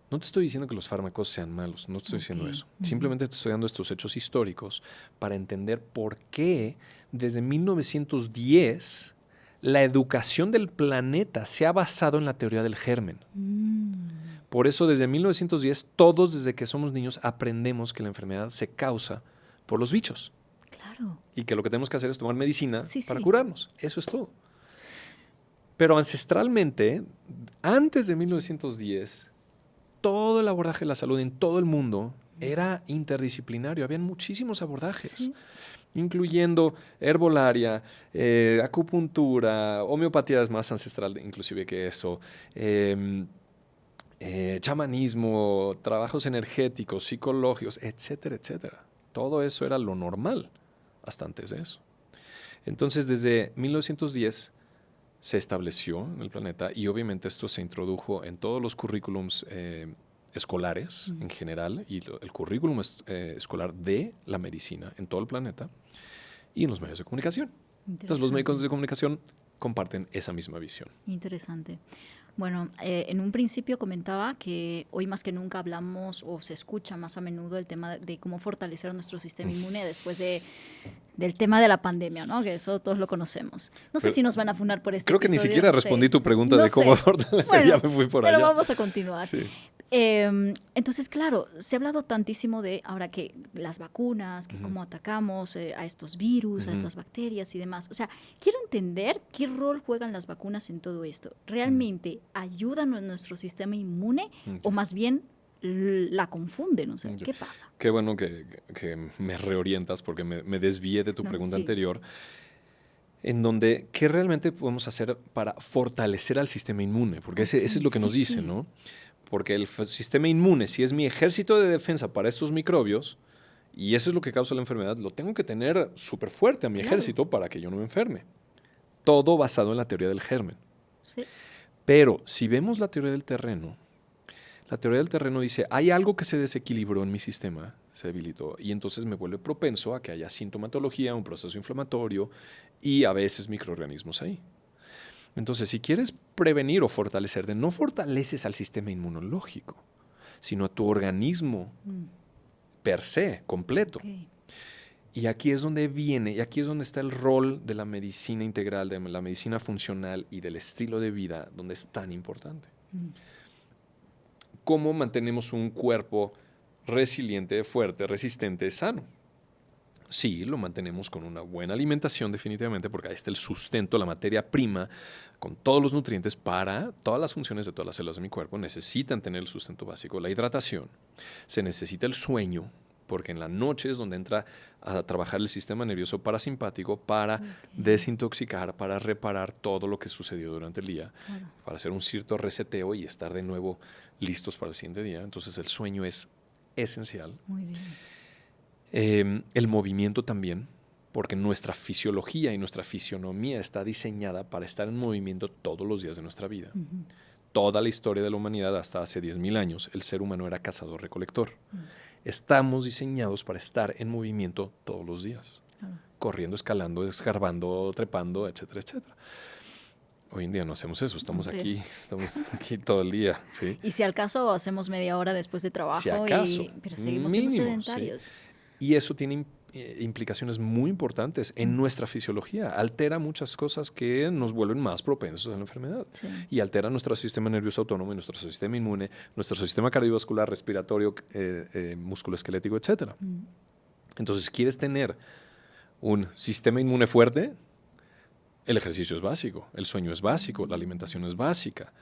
No te estoy diciendo que los fármacos sean malos, no te estoy diciendo eso. Simplemente te estoy dando estos hechos históricos para entender por qué desde 1910 la educación del planeta se ha basado en la teoría del germen. Por eso desde 1910 todos desde que somos niños aprendemos que la enfermedad se causa por los bichos. Claro. Y que lo que tenemos que hacer es tomar medicina para sí. curarnos. Eso es todo. Pero ancestralmente, antes de 1910, todo el abordaje de la salud en todo el mundo era interdisciplinario. Habían muchísimos abordajes, incluyendo herbolaria, acupuntura, homeopatía es más ancestral inclusive que eso, chamanismo, trabajos energéticos, psicológicos, etcétera, etcétera. Todo eso era lo normal hasta antes de eso. Entonces, desde 1910 se estableció en el planeta y obviamente esto se introdujo en todos los currículums escolares en general y el currículum escolar de la medicina en todo el planeta y en los medios de comunicación. Entonces, los medios de comunicación comparten esa misma visión. Interesante. Bueno, en un principio comentaba que hoy más que nunca hablamos o se escucha más a menudo el tema de cómo fortalecer nuestro sistema inmune después del tema de la pandemia, ¿no? Que eso todos lo conocemos. No sé si nos van a funar por este creo que episodio, ni siquiera respondí tu pregunta de cómo fortalecer, ya me fui por allá. Pero vamos a continuar. Sí. Entonces, claro, se ha hablado tantísimo de ahora que las vacunas, que cómo atacamos a estos virus, a estas bacterias y demás. O sea, quiero entender qué rol juegan las vacunas en todo esto. ¿Realmente ayudan a nuestro sistema inmune o más bien la confunden? O sea, ¿qué pasa? Qué bueno que me reorientas porque me desvié de tu pregunta anterior. En donde, ¿qué realmente podemos hacer para fortalecer al sistema inmune? Porque ese es lo que nos dice, ¿no? Porque el sistema inmune, si es mi ejército de defensa para estos microbios, y eso es lo que causa la enfermedad, lo tengo que tener súper fuerte a mi ejército para que yo no me enferme. Todo basado en la teoría del germen. Sí. Pero si vemos la teoría del terreno dice, hay algo que se desequilibró en mi sistema, se debilitó, y entonces me vuelve propenso a que haya sintomatología, un proceso inflamatorio y a veces microorganismos ahí. Entonces, si quieres prevenir o fortalecerte, no fortaleces al sistema inmunológico, sino a tu organismo per se, completo. Okay. Y aquí es donde está el rol de la medicina integral, de la medicina funcional y del estilo de vida, donde es tan importante. ¿Cómo mantenemos un cuerpo resiliente, fuerte, resistente, sano? Sí, lo mantenemos con una buena alimentación definitivamente, porque ahí está el sustento, la materia prima, con todos los nutrientes para todas las funciones de todas las células de mi cuerpo. Necesitan tener el sustento básico, la hidratación. Se necesita el sueño, porque en la noche es donde entra a trabajar el sistema nervioso parasimpático para desintoxicar, para reparar todo lo que sucedió durante el día, para hacer un cierto reseteo y estar de nuevo listos para el siguiente día. Entonces el sueño es esencial. Muy bien. El movimiento también, porque nuestra fisiología y nuestra fisionomía está diseñada para estar en movimiento todos los días de nuestra vida. Toda la historia de la humanidad, hasta hace 10,000 años, el ser humano era cazador-recolector. Estamos diseñados para estar en movimiento todos los días, corriendo, escalando, escarbando, trepando, etcétera, etcétera. Hoy en día no hacemos eso, estamos aquí todo el día. ¿Sí? Y si al caso hacemos media hora después de trabajo, si acaso, pero seguimos siendo sedentarios. Sí. Y eso tiene implicaciones muy importantes en nuestra fisiología. Altera muchas cosas que nos vuelven más propensos a la enfermedad. Sí. Y altera nuestro sistema nervioso autónomo, nuestro sistema inmune, nuestro sistema cardiovascular, respiratorio, musculoesquelético, etc. Entonces, ¿quieres tener un sistema inmune fuerte? El ejercicio es básico, el sueño es básico, la alimentación es básica.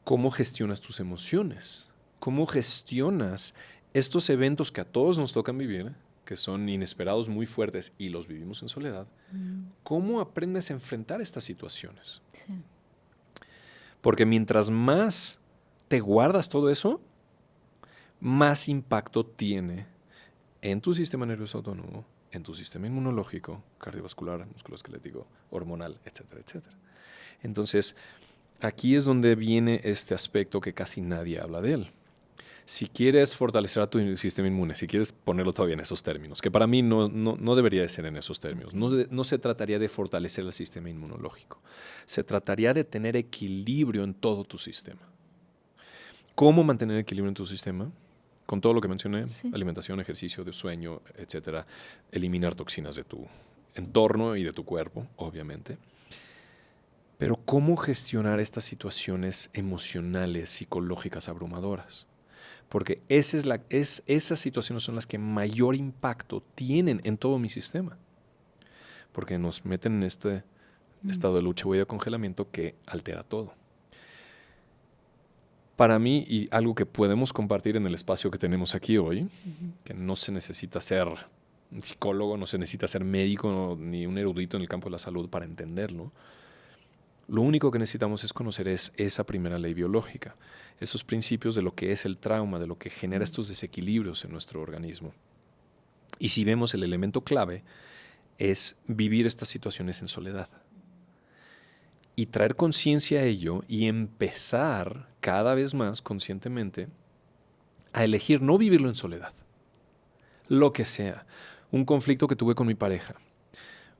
¿Cómo gestionas tus emociones? ¿Cómo gestionas estos eventos que a todos nos tocan vivir, que son inesperados, muy fuertes, y los vivimos en soledad, ¿cómo aprendes a enfrentar estas situaciones? Sí. Porque mientras más te guardas todo eso, más impacto tiene en tu sistema nervioso autónomo, en tu sistema inmunológico, cardiovascular, musculoesquelético, hormonal, etcétera, etcétera. Entonces, aquí es donde viene este aspecto que casi nadie habla de él. Si quieres fortalecer a tu sistema inmune, si quieres ponerlo todavía en esos términos, que para mí no debería de ser en esos términos, no se trataría de fortalecer el sistema inmunológico, se trataría de tener equilibrio en todo tu sistema. ¿Cómo mantener equilibrio en tu sistema? Con todo lo que mencioné, Sí. alimentación, ejercicio, de sueño, etcétera, eliminar toxinas de tu entorno y de tu cuerpo, obviamente. Pero ¿cómo gestionar estas situaciones emocionales, psicológicas abrumadoras? Porque esas situaciones son las que mayor impacto tienen en todo mi sistema. Porque nos meten en este estado de lucha o de congelamiento que altera todo. Para mí, y algo que podemos compartir en el espacio que tenemos aquí hoy, que no se necesita ser un psicólogo, no se necesita ser médico ni un erudito en el campo de la salud para entenderlo. Lo único que necesitamos es conocer esa primera ley biológica, esos principios de lo que es el trauma, de lo que genera estos desequilibrios en nuestro organismo. Y si vemos, el elemento clave es vivir estas situaciones en soledad. Y traer conciencia a ello y empezar cada vez más conscientemente a elegir no vivirlo en soledad. Lo que sea. Un conflicto que tuve con mi pareja,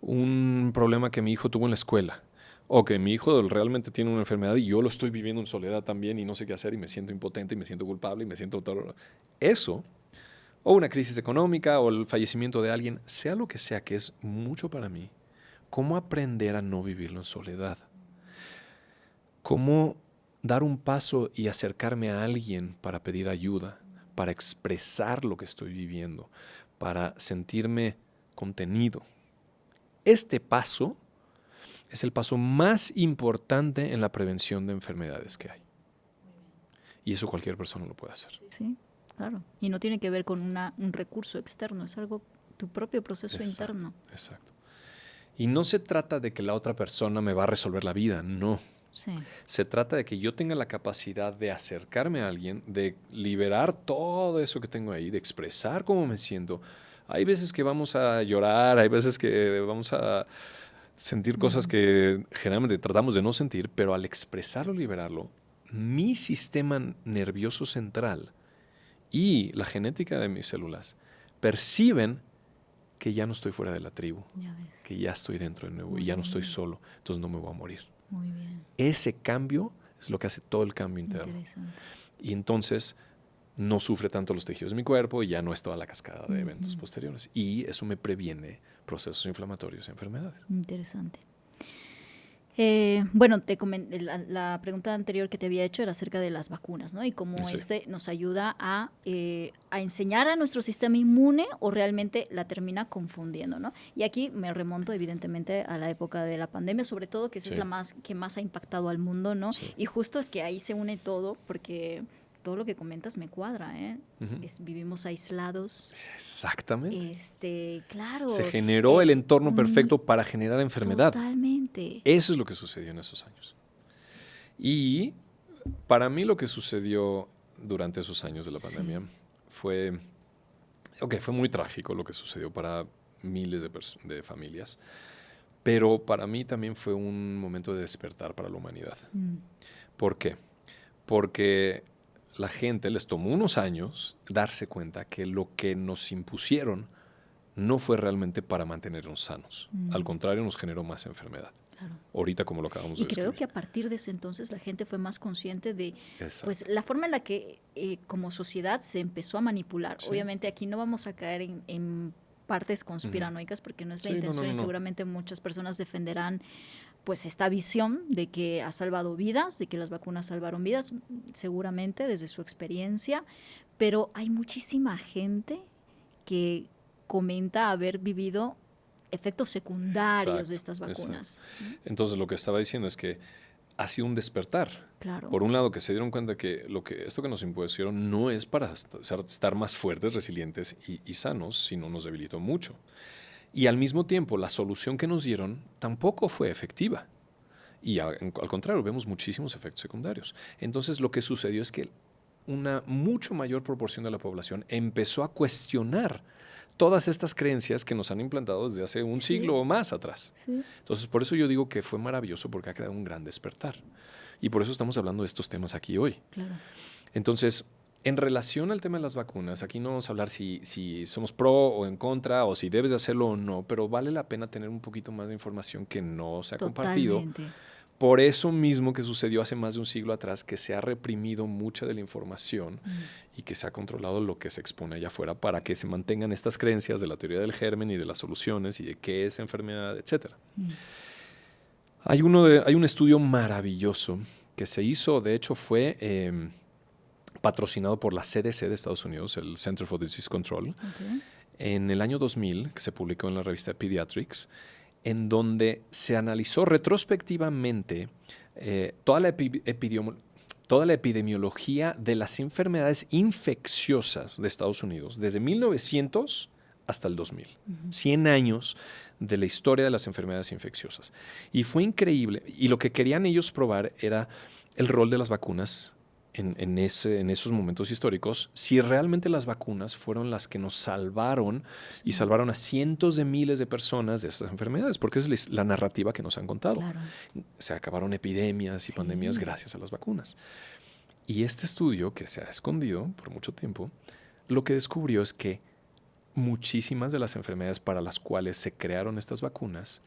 un problema que mi hijo tuvo en la escuela, o que mi hijo realmente tiene una enfermedad y yo lo estoy viviendo en soledad también y no sé qué hacer y me siento impotente y me siento culpable y me siento todo. Eso, o una crisis económica o el fallecimiento de alguien, sea lo que sea, que es mucho para mí, ¿cómo aprender a no vivirlo en soledad? ¿Cómo dar un paso y acercarme a alguien para pedir ayuda, para expresar lo que estoy viviendo, para sentirme contenido? Este paso es el paso más importante en la prevención de enfermedades que hay. Y eso cualquier persona lo puede hacer. Sí, claro. Y no tiene que ver con un recurso externo, es algo, tu propio proceso interno. Exacto. Y no se trata de que la otra persona me va a resolver la vida, no. Sí. Se trata de que yo tenga la capacidad de acercarme a alguien, de liberar todo eso que tengo ahí, de expresar cómo me siento. Hay veces que vamos a llorar, hay veces que vamos a sentir cosas que generalmente tratamos de no sentir, pero al expresarlo, liberarlo, mi sistema nervioso central y la genética de mis células perciben que ya no estoy fuera de la tribu, Ya ves. que ya estoy dentro de nuevo y ya no estoy solo, entonces no me voy a morir. Muy bien. Ese cambio es lo que hace todo el cambio interno. Interesante. Y entonces no sufre tanto los tejidos de mi cuerpo y ya no es toda la cascada de eventos posteriores. Y eso me previene procesos inflamatorios y enfermedades. Interesante. Bueno, la pregunta anterior que te había hecho era acerca de las vacunas, ¿no? Y cómo Sí. nos ayuda a enseñar a nuestro sistema inmune o realmente la termina confundiendo, ¿no? Y aquí me remonto evidentemente a la época de la pandemia, sobre todo que esa es Sí. la que más ha impactado al mundo, ¿no? Sí. Y justo es que ahí se une todo, porque todo lo que comentas me cuadra, ¿eh? Ujú. Vivimos aislados. Exactamente. Claro. Se generó el entorno perfecto para generar enfermedad. Totalmente. Eso es lo que sucedió en esos años. Y para mí lo que sucedió durante esos años de la pandemia fue muy trágico lo que sucedió para miles de familias, pero para mí también fue un momento de despertar para la humanidad. ¿Por qué? Porque la gente les tomó unos años darse cuenta que lo que nos impusieron no fue realmente para mantenernos sanos. Al contrario, nos generó más enfermedad. Claro. Ahorita, como lo acabamos de Y creo describir. que a partir de ese entonces la gente fue más consciente de Exacto. pues, la forma en la que como sociedad se empezó a manipular. Sí. Obviamente aquí no vamos a caer en partes conspiranoicas porque no es la Sí, intención y seguramente muchas personas defenderán pues esta visión de que ha salvado vidas, de que las vacunas salvaron vidas, seguramente desde su experiencia, pero hay muchísima gente que comenta haber vivido efectos secundarios de estas vacunas. Entonces, lo que estaba diciendo es que ha sido un despertar. Claro. Por un lado, que se dieron cuenta que esto que nos impusieron no es para estar más fuertes, resilientes y sanos, sino nos debilitó mucho. Y al mismo tiempo, la solución que nos dieron tampoco fue efectiva. Y al contrario, vemos muchísimos efectos secundarios. Entonces, lo que sucedió es que una mucho mayor proporción de la población empezó a cuestionar todas estas creencias que nos han implantado desde hace un siglo o más atrás. Sí. Entonces, por eso yo digo que fue maravilloso, porque ha creado un gran despertar. Y por eso estamos hablando de estos temas aquí hoy. Claro. Entonces, en relación al tema de las vacunas, aquí no vamos a hablar si somos pro o en contra, o si debes de hacerlo o no, pero vale la pena tener un poquito más de información que no se ha compartido. Por eso mismo que sucedió hace más de un siglo atrás, que se ha reprimido mucha de la información y que se ha controlado lo que se expone allá afuera para que se mantengan estas creencias de la teoría del germen y de las soluciones y de qué es enfermedad, etc. Hay un estudio maravilloso que se hizo, de hecho fue patrocinado por la CDC de Estados Unidos, el Center for Disease Control, en el año 2000, que se publicó en la revista Pediatrics, en donde se analizó retrospectivamente toda la epidemiología de las enfermedades infecciosas de Estados Unidos, desde 1900 hasta el 2000. 100 años de la historia de las enfermedades infecciosas. Y fue increíble. Y lo que querían ellos probar era el rol de las vacunas en esos momentos históricos, si realmente las vacunas fueron las que nos salvaron y salvaron a cientos de miles de personas de estas enfermedades, porque esa es la narrativa que nos han contado. Claro. Se acabaron epidemias y pandemias gracias a las vacunas. Y este estudio, que se ha escondido por mucho tiempo, lo que descubrió es que muchísimas de las enfermedades para las cuales se crearon estas vacunas,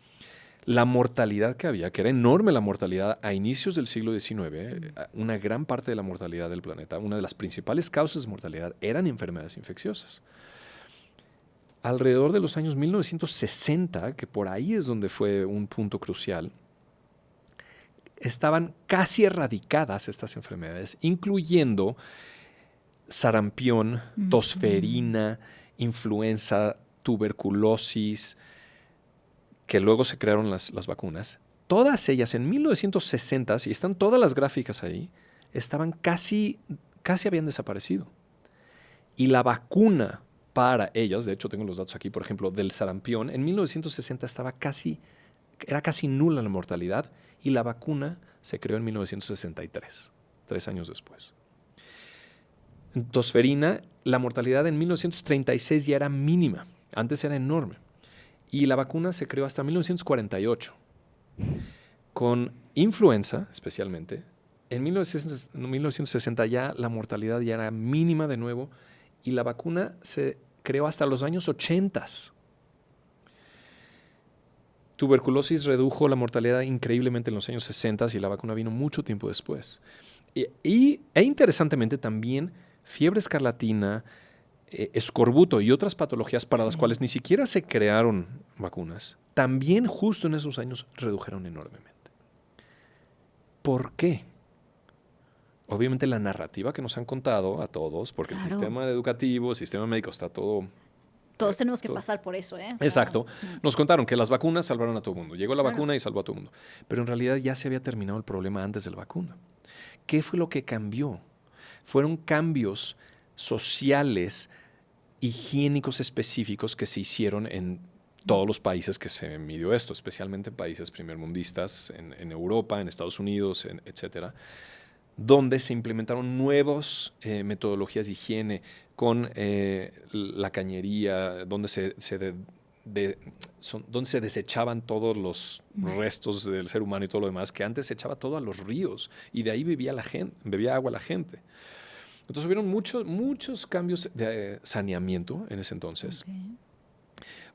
la mortalidad que había, que era enorme la mortalidad a inicios del siglo XIX, una gran parte de la mortalidad del planeta, una de las principales causas de mortalidad eran enfermedades infecciosas. Alrededor de los años 1960, que por ahí es donde fue un punto crucial, estaban casi erradicadas estas enfermedades, incluyendo sarampión, tosferina, influenza, tuberculosis, que luego se crearon las vacunas. Todas ellas en 1960, y están todas las gráficas ahí, estaban casi habían desaparecido. Y la vacuna para ellas, de hecho tengo los datos aquí, por ejemplo, del sarampión, en 1960 era casi nula la mortalidad, y la vacuna se creó en 1963, 3 años después. En tosferina, la mortalidad en 1936 ya era mínima, antes era enorme. Y la vacuna se creó hasta 1948. Con influenza, especialmente, en 1960 ya la mortalidad ya era mínima de nuevo, y la vacuna se creó hasta los años 80. Tuberculosis redujo la mortalidad increíblemente en los años 60 y la vacuna vino mucho tiempo después. E interesantemente también fiebre escarlatina, escorbuto y otras patologías para las cuales ni siquiera se crearon vacunas, también justo en esos años redujeron enormemente. ¿Por qué? Obviamente la narrativa que nos han contado a todos, porque el sistema educativo, el sistema médico está todo... Todos tenemos que pasar por eso, ¿eh? O sea, exacto. Nos contaron que las vacunas salvaron a todo el mundo. Llegó la vacuna y salvó a todo el mundo. Pero en realidad ya se había terminado el problema antes de la vacuna. ¿Qué fue lo que cambió? Fueron cambios sociales, higiénicos específicos que se hicieron en todos los países que se midió esto, especialmente en países primermundistas, en Europa, en Estados Unidos, etcétera, donde se implementaron nuevas metodologías de higiene con la cañería, donde se desechaban todos los restos del ser humano y todo lo demás, que antes se echaba todo a los ríos y de ahí bebía agua la gente. Entonces hubieron muchos cambios de saneamiento en ese entonces.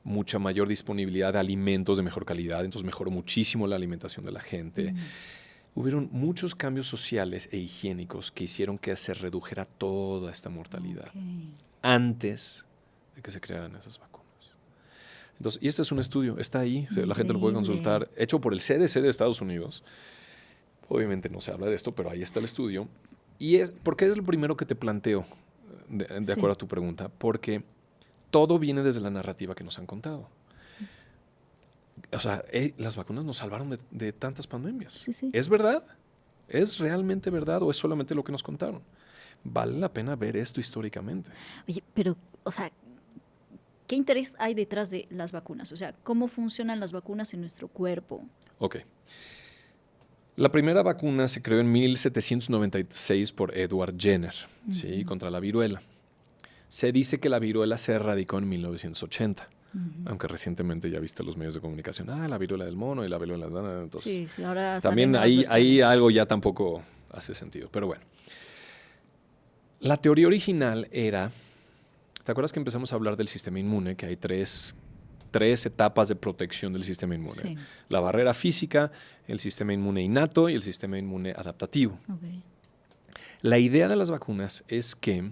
Mucha mayor disponibilidad de alimentos de mejor calidad, entonces mejoró muchísimo la alimentación de la gente. Hubieron muchos cambios sociales e higiénicos que hicieron que se redujera toda esta mortalidad antes de que se crearan esas vacunas. Entonces, y este es un estudio, está ahí, la gente lo puede consultar, hecho por el CDC de Estados Unidos. Obviamente no se habla de esto, pero ahí está el estudio. ¿Por qué es lo primero que te planteo, de acuerdo a tu pregunta? Porque todo viene desde la narrativa que nos han contado. O sea, las vacunas nos salvaron de tantas pandemias. Sí. ¿Es verdad? ¿Es realmente verdad o es solamente lo que nos contaron? Vale la pena ver esto históricamente. Oye, pero, o sea, ¿qué interés hay detrás de las vacunas? O sea, ¿cómo funcionan las vacunas en nuestro cuerpo? Ok. La primera vacuna se creó en 1796 por Edward Jenner, ¿sí? Contra la viruela. Se dice que la viruela se erradicó en 1980, aunque recientemente ya viste los medios de comunicación, la viruela del mono y la viruela del dana, entonces Sí, ahora también ahí algo ya tampoco hace sentido, pero bueno. La teoría original era, ¿te acuerdas que empezamos a hablar del sistema inmune? Que hay tres etapas de protección del sistema inmune. Sí. La barrera física, el sistema inmune innato y el sistema inmune adaptativo. Okay. La idea de las vacunas es que,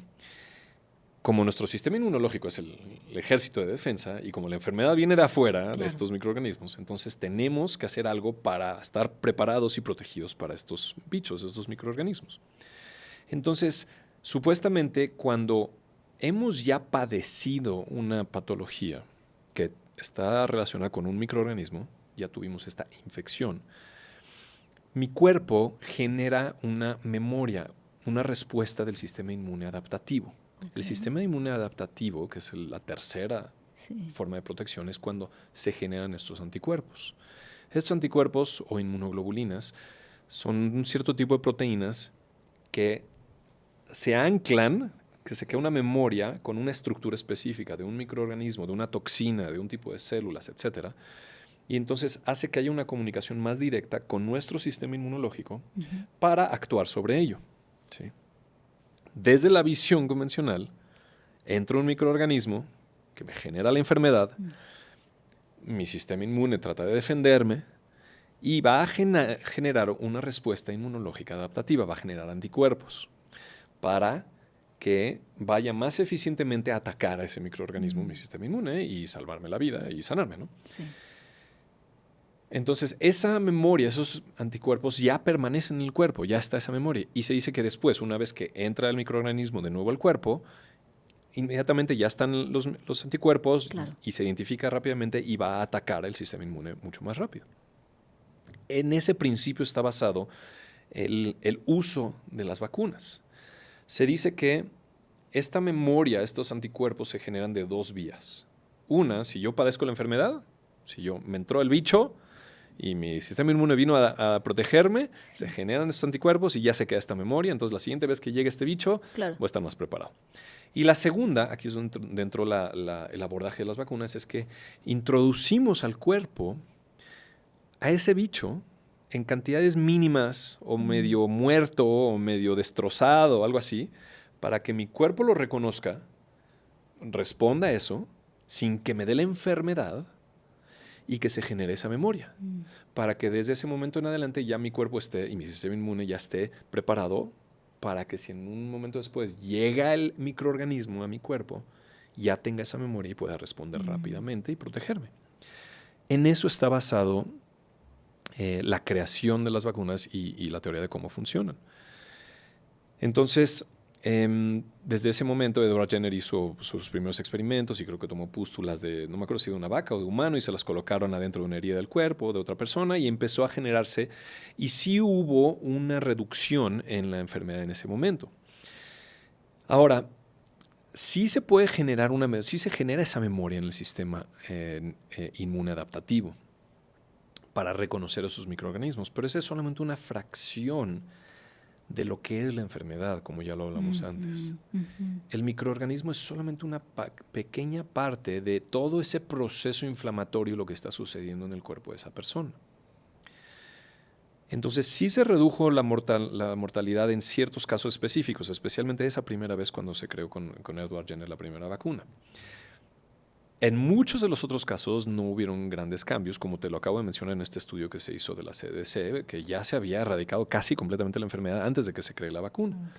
como nuestro sistema inmunológico es el ejército de defensa y como la enfermedad viene de afuera, de estos microorganismos, entonces tenemos que hacer algo para estar preparados y protegidos para estos bichos, estos microorganismos. Entonces, supuestamente, cuando hemos ya padecido una patología que está relacionada con un microorganismo, ya tuvimos esta infección, mi cuerpo genera una memoria, una respuesta del sistema inmune adaptativo. Okay. El sistema inmune adaptativo, que es la tercera forma de protección, es cuando se generan estos anticuerpos. Estos anticuerpos o inmunoglobulinas son un cierto tipo de proteínas que se anclan, que se queda una memoria con una estructura específica de un microorganismo, de una toxina, de un tipo de células, etc. Y entonces hace que haya una comunicación más directa con nuestro sistema inmunológico para actuar sobre ello. ¿Sí? Desde la visión convencional, entra un microorganismo que me genera la enfermedad, mi sistema inmune trata de defenderme y va a generar una respuesta inmunológica adaptativa, va a generar anticuerpos para que vaya más eficientemente a atacar a ese microorganismo, mi sistema inmune, y salvarme la vida y sanarme, ¿no? Sí. Entonces, esa memoria, esos anticuerpos ya permanecen en el cuerpo, ya está esa memoria. Y se dice que después, una vez que entra el microorganismo de nuevo al cuerpo, inmediatamente ya están los anticuerpos y se identifica rápidamente y va a atacar el sistema inmune mucho más rápido. En ese principio está basado el uso de las vacunas. Se dice que esta memoria, estos anticuerpos se generan de dos vías. Una, si yo padezco la enfermedad, si me entró el bicho y mi sistema inmune vino a protegerme, se generan estos anticuerpos y ya se queda esta memoria. Entonces, la siguiente vez que llegue este bicho, voy a estar más preparado. Y la segunda, aquí es donde dentro el abordaje de las vacunas, es que introducimos al cuerpo a ese bicho en cantidades mínimas o medio muerto o medio destrozado o algo así, para que mi cuerpo lo reconozca, responda a eso, sin que me dé la enfermedad y que se genere esa memoria. Para que desde ese momento en adelante ya mi cuerpo esté y mi sistema inmune ya esté preparado para que si en un momento después llega el microorganismo a mi cuerpo, ya tenga esa memoria y pueda responder rápidamente y protegerme. En eso está basado la creación de las vacunas y la teoría de cómo funcionan. Entonces, desde ese momento, Edward Jenner hizo sus primeros experimentos y creo que tomó pústulas de, no me acuerdo si de una vaca o de humano, y se las colocaron adentro de una herida del cuerpo de otra persona y empezó a generarse, y sí hubo una reducción en la enfermedad en ese momento. Ahora, sí se puede generar sí se genera esa memoria en el sistema inmune adaptativo para reconocer esos microorganismos, pero esa es solamente una fracción de lo que es la enfermedad, como ya lo hablamos antes. El microorganismo es solamente una pequeña parte de todo ese proceso inflamatorio, lo que está sucediendo en el cuerpo de esa persona. Entonces, sí se redujo la mortalidad en ciertos casos específicos, especialmente esa primera vez cuando se creó con Edward Jenner la primera vacuna. En muchos de los otros casos no hubieron grandes cambios, como te lo acabo de mencionar en este estudio que se hizo de la CDC, que ya se había erradicado casi completamente la enfermedad antes de que se cree la vacuna.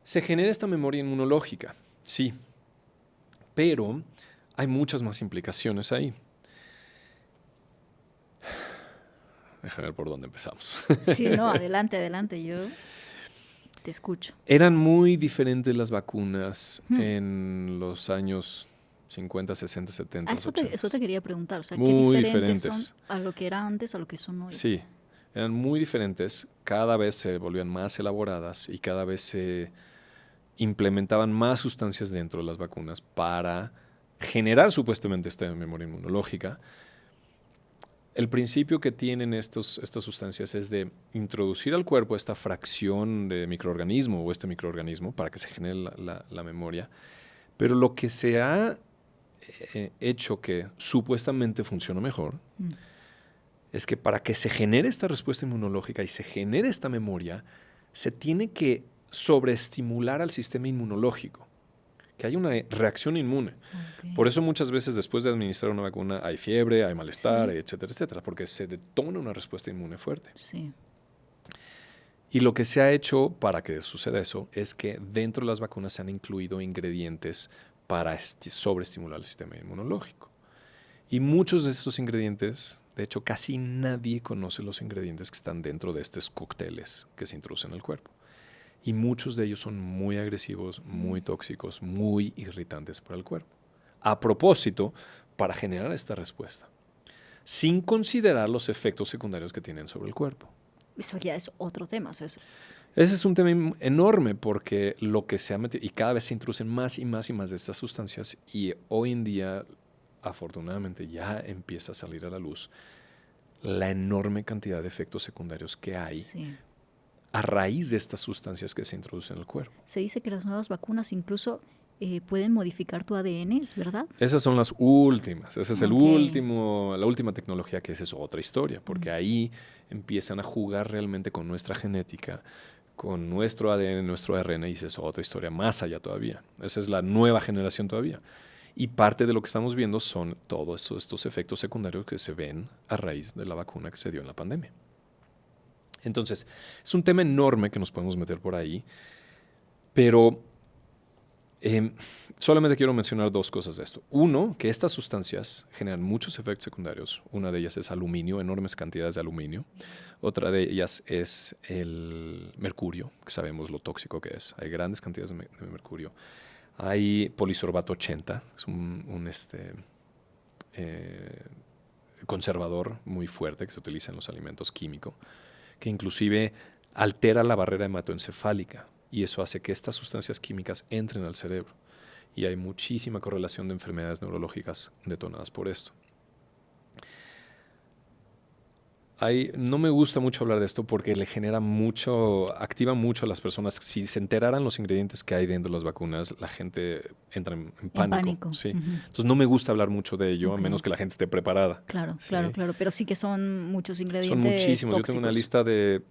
Se genera esta memoria inmunológica, sí, pero hay muchas más implicaciones ahí. Déjame ver por dónde empezamos. Sí, no, adelante, yo te escucho. Eran muy diferentes las vacunas en los años 50, 60, 70, eso te quería preguntar, o sea, muy ¿qué diferentes diferentes son a lo que era antes, a lo que son hoy? Sí, Eran muy diferentes, cada vez se volvían más elaboradas y cada vez se implementaban más sustancias dentro de las vacunas para generar supuestamente esta memoria inmunológica. El principio que tienen estas sustancias es de introducir al cuerpo esta fracción de microorganismo o este microorganismo para que se genere la memoria. Pero lo que se ha hecho que supuestamente funciona mejor es que para que se genere esta respuesta inmunológica y se genere esta memoria, se tiene que sobreestimular al sistema inmunológico, que hay una reacción inmune. Okay. Por eso muchas veces después de administrar una vacuna hay fiebre, hay malestar, etcétera, etcétera, porque se detona una respuesta inmune fuerte. Sí. Y lo que se ha hecho para que suceda eso es que dentro de las vacunas se han incluido ingredientes para sobreestimular el sistema inmunológico. Y muchos de estos ingredientes, de hecho casi nadie conoce los ingredientes que están dentro de estos cócteles que se introducen en el cuerpo. Y muchos de ellos son muy agresivos, muy tóxicos, muy irritantes para el cuerpo. A propósito, para generar esta respuesta, sin considerar los efectos secundarios que tienen sobre el cuerpo. Eso ya es otro tema, eso. Ese es un tema enorme porque lo que se ha metido, y cada vez se introducen más y más y más de estas sustancias, y hoy en día, afortunadamente, ya empieza a salir a la luz la enorme cantidad de efectos secundarios que hay a raíz de estas sustancias que se introducen en el cuerpo. Se dice que las nuevas vacunas incluso pueden modificar tu ADN, ¿es verdad? Esas son las últimas. Esa es la última tecnología, que esa es otra historia, porque ahí empiezan a jugar realmente con nuestra genética, con nuestro ADN, nuestro ARN, y esa es otra historia más allá todavía. Esa es la nueva generación todavía. Y parte de lo que estamos viendo son todos estos efectos secundarios que se ven a raíz de la vacuna que se dio en la pandemia. Entonces, es un tema enorme que nos podemos meter por ahí, pero solamente quiero mencionar dos cosas de esto. Uno, que estas sustancias generan muchos efectos secundarios. Una de ellas es aluminio, enormes cantidades de aluminio. Otra de ellas es el mercurio, que sabemos lo tóxico que es. Hay grandes cantidades de mercurio. Hay polisorbato 80, es un conservador muy fuerte que se utiliza en los alimentos químicos, que inclusive altera la barrera hematoencefálica y eso hace que estas sustancias químicas entren al cerebro. Y hay muchísima correlación de enfermedades neurológicas detonadas por esto. No me gusta mucho hablar de esto porque le genera activa mucho a las personas. Si se enteraran los ingredientes que hay dentro de las vacunas, la gente entra en pánico. Sí. Entonces no me gusta hablar mucho de ello, a menos que la gente esté preparada. Claro, ¿sí? Claro. Pero sí que son muchos ingredientes. Son muchísimos. Tóxicos. Yo tengo una lista de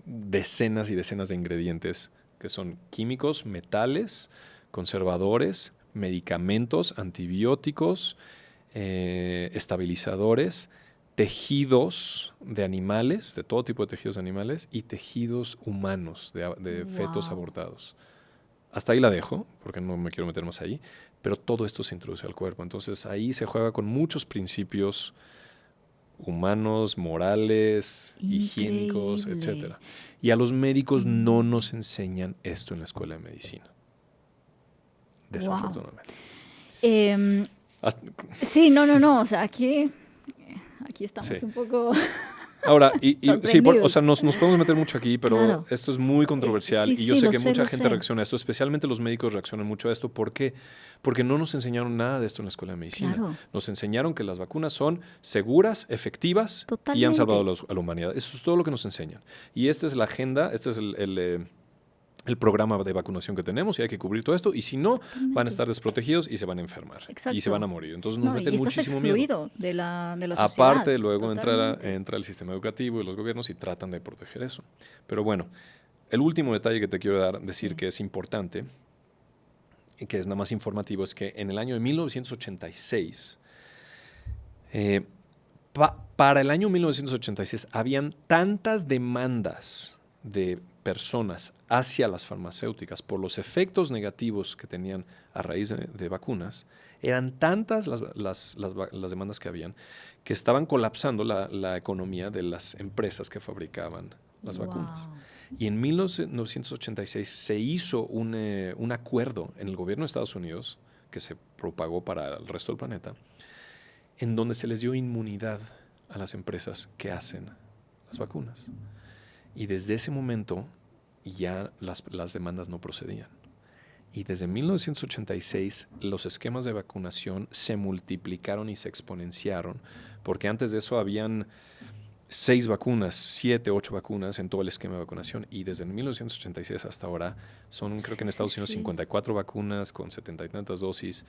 decenas y decenas de ingredientes que son químicos, metales, conservadores, medicamentos, antibióticos, estabilizadores, tejidos de animales, de todo tipo de tejidos de animales, y tejidos humanos de fetos abortados. Hasta ahí la dejo, porque no me quiero meter más ahí, pero todo esto se introduce al cuerpo. Entonces ahí se juega con muchos principios humanos, morales, higiénicos, etc. Y a los médicos no nos enseñan esto en la escuela de medicina. Desafortunadamente. Sí, no. O sea, aquí estamos un poco... Ahora, sí, nos podemos meter mucho aquí, pero esto es muy controversial y yo sé que mucha gente reacciona a esto, especialmente los médicos reaccionan mucho a esto. ¿Por qué? Porque no nos enseñaron nada de esto en la escuela de medicina. Claro. Nos enseñaron que las vacunas son seguras, efectivas y han salvado a la humanidad. Eso es todo lo que nos enseñan. Y esta es la agenda, este es el programa de vacunación que tenemos y hay que cubrir todo esto. Y si no, van a estar desprotegidos y se van a enfermar. Exacto. Y se van a morir. Entonces nos meten muchísimo miedo. De la sociedad. Aparte, luego entra el sistema educativo y los gobiernos y tratan de proteger eso. Pero bueno, el último detalle que te quiero decir que es importante y que es nada más informativo es que en el año de 1986, para el año 1986 habían tantas demandas de personas hacia las farmacéuticas por los efectos negativos que tenían a raíz de vacunas, eran tantas las demandas que habían que estaban colapsando la economía de las empresas que fabricaban las vacunas. Y en 1986 se hizo un acuerdo en el gobierno de Estados Unidos que se propagó para el resto del planeta, en donde se les dio inmunidad a las empresas que hacen las vacunas. Y desde ese momento ya las demandas no procedían. Y desde 1986 los esquemas de vacunación se multiplicaron y se exponenciaron, porque antes de eso habían 6 vacunas, 7, 8 vacunas en todo el esquema de vacunación, y desde 1986 hasta ahora son, creo que en Estados Unidos, 54 vacunas con 70 y tantas dosis,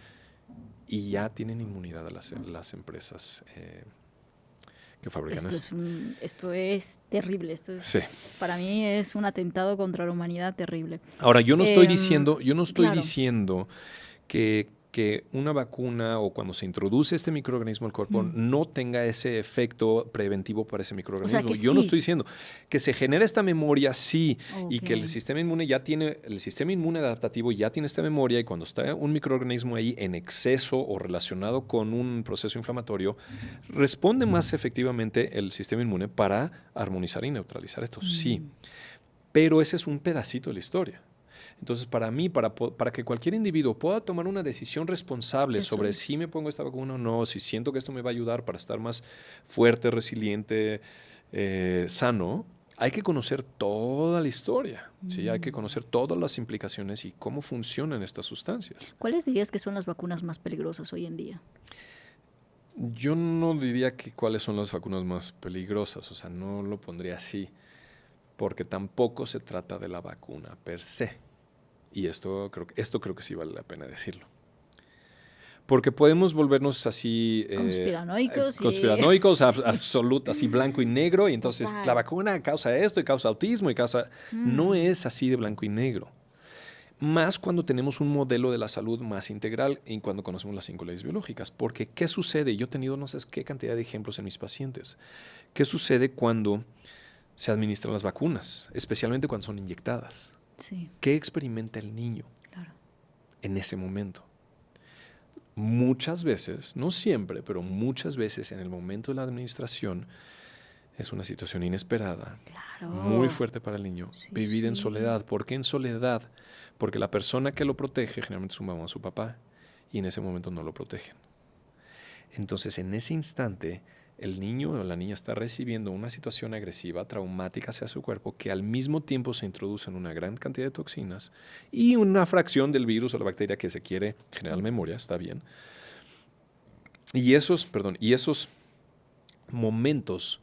y ya tienen inmunidad a las empresas que fabrican eso. Esto es terrible. Para mí es un atentado contra la humanidad terrible. Ahora, yo no estoy diciendo claro. diciendo que una vacuna o cuando se introduce este microorganismo al cuerpo no tenga ese efecto preventivo para ese microorganismo. O sea, que yo sí. no estoy diciendo que se genera esta memoria, sí, Okay. y que el sistema inmune adaptativo ya tiene esta memoria, y cuando está un microorganismo ahí en exceso o relacionado con un proceso inflamatorio, responde más efectivamente el sistema inmune para armonizar y neutralizar esto, sí. Pero ese es un pedacito de la historia. Entonces, para mí, para que cualquier individuo pueda tomar una decisión responsable sobre si me pongo esta vacuna o no, si siento que esto me va a ayudar para estar más fuerte, resiliente, sano, hay que conocer toda la historia, ¿sí? Hay que conocer todas las implicaciones y cómo funcionan estas sustancias. ¿Cuáles dirías que son las vacunas más peligrosas hoy en día? Yo no diría que cuáles son las vacunas más peligrosas, o sea, no lo pondría así, porque tampoco se trata de la vacuna per se. Y esto creo que sí vale la pena decirlo. Porque podemos volvernos así... conspiranoicos. Absolutos, así blanco y negro. Y entonces Total. la vacuna causa esto y causa autismo y causa... No es así de blanco y negro. Más cuando tenemos un modelo de la salud más integral y cuando conocemos las 5 leyes biológicas. Porque, ¿qué sucede? Yo he tenido no sé qué cantidad de ejemplos en mis pacientes. ¿Qué sucede cuando se administran las vacunas? Especialmente cuando son inyectadas. Sí. ¿Qué experimenta el niño en ese momento? Muchas veces, no siempre, pero muchas veces en el momento de la administración es una situación inesperada, muy fuerte para el niño, vivir en soledad. ¿Por qué en soledad? Porque la persona que lo protege generalmente es su mamá o su papá, y en ese momento no lo protegen. Entonces, en ese instante, el niño o la niña está recibiendo una situación agresiva, traumática hacia su cuerpo, que al mismo tiempo se introducen una gran cantidad de toxinas y una fracción del virus o la bacteria que se quiere generar memoria, está bien. Y esos momentos,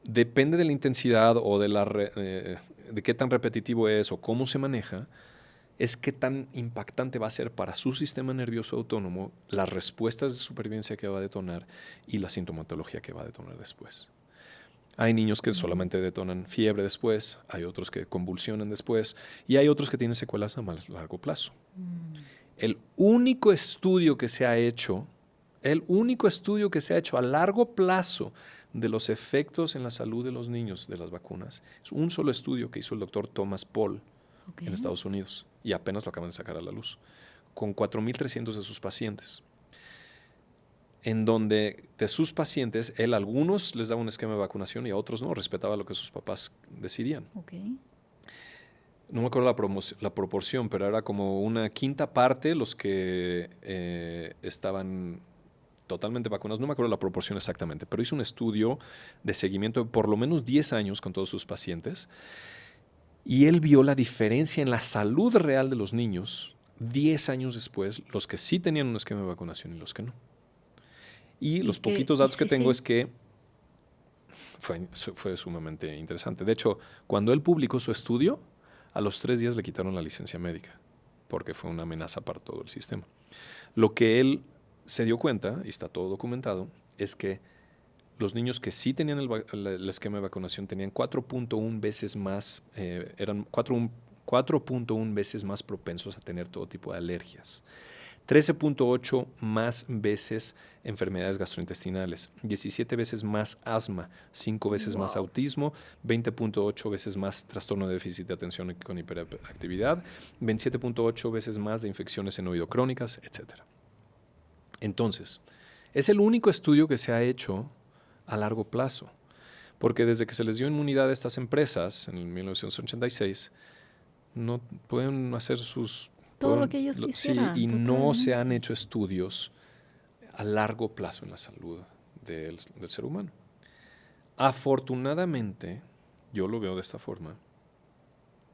depende de la intensidad o de qué tan repetitivo es o cómo se maneja, es qué tan impactante va a ser para su sistema nervioso autónomo las respuestas de supervivencia que va a detonar y la sintomatología que va a detonar después. Hay niños que solamente detonan fiebre después, hay otros que convulsionan después y hay otros que tienen secuelas a más largo plazo. El único estudio que se ha hecho a largo plazo de los efectos en la salud de los niños de las vacunas es un solo estudio que hizo el doctor Thomas Paul en Estados Unidos, y apenas lo acaban de sacar a la luz, con 4.300 de sus pacientes, en donde de sus pacientes, él a algunos les daba un esquema de vacunación y a otros no, respetaba lo que sus papás decidían. No me acuerdo la proporción, pero era como una quinta parte los que estaban totalmente vacunados. No me acuerdo la proporción exactamente, pero hizo un estudio de seguimiento de por lo menos 10 años con todos sus pacientes. Y él vio la diferencia en la salud real de los niños 10 años después, los que sí tenían un esquema de vacunación y los que no. Y los poquitos datos que tengo es que fue sumamente interesante. De hecho, cuando él publicó su estudio, a los 3 días le quitaron la licencia médica, porque fue una amenaza para todo el sistema. Lo que él se dio cuenta, y está todo documentado, es que los niños que sí tenían el esquema de vacunación tenían 4.1 veces más, eran 4.1 veces más propensos a tener todo tipo de alergias. 13.8 más veces enfermedades gastrointestinales, 17 veces más asma, 5 veces más autismo, 20.8 veces más trastorno de déficit de atención con hiperactividad, 27.8 veces más de infecciones en oído crónicas, etc. Entonces, es el único estudio que se ha hecho a largo plazo, porque desde que se les dio inmunidad a estas empresas en 1986, no pueden hacer todo lo que ellos quisieran. Sí, y no se han hecho estudios a largo plazo en la salud del ser humano. Afortunadamente, yo lo veo de esta forma.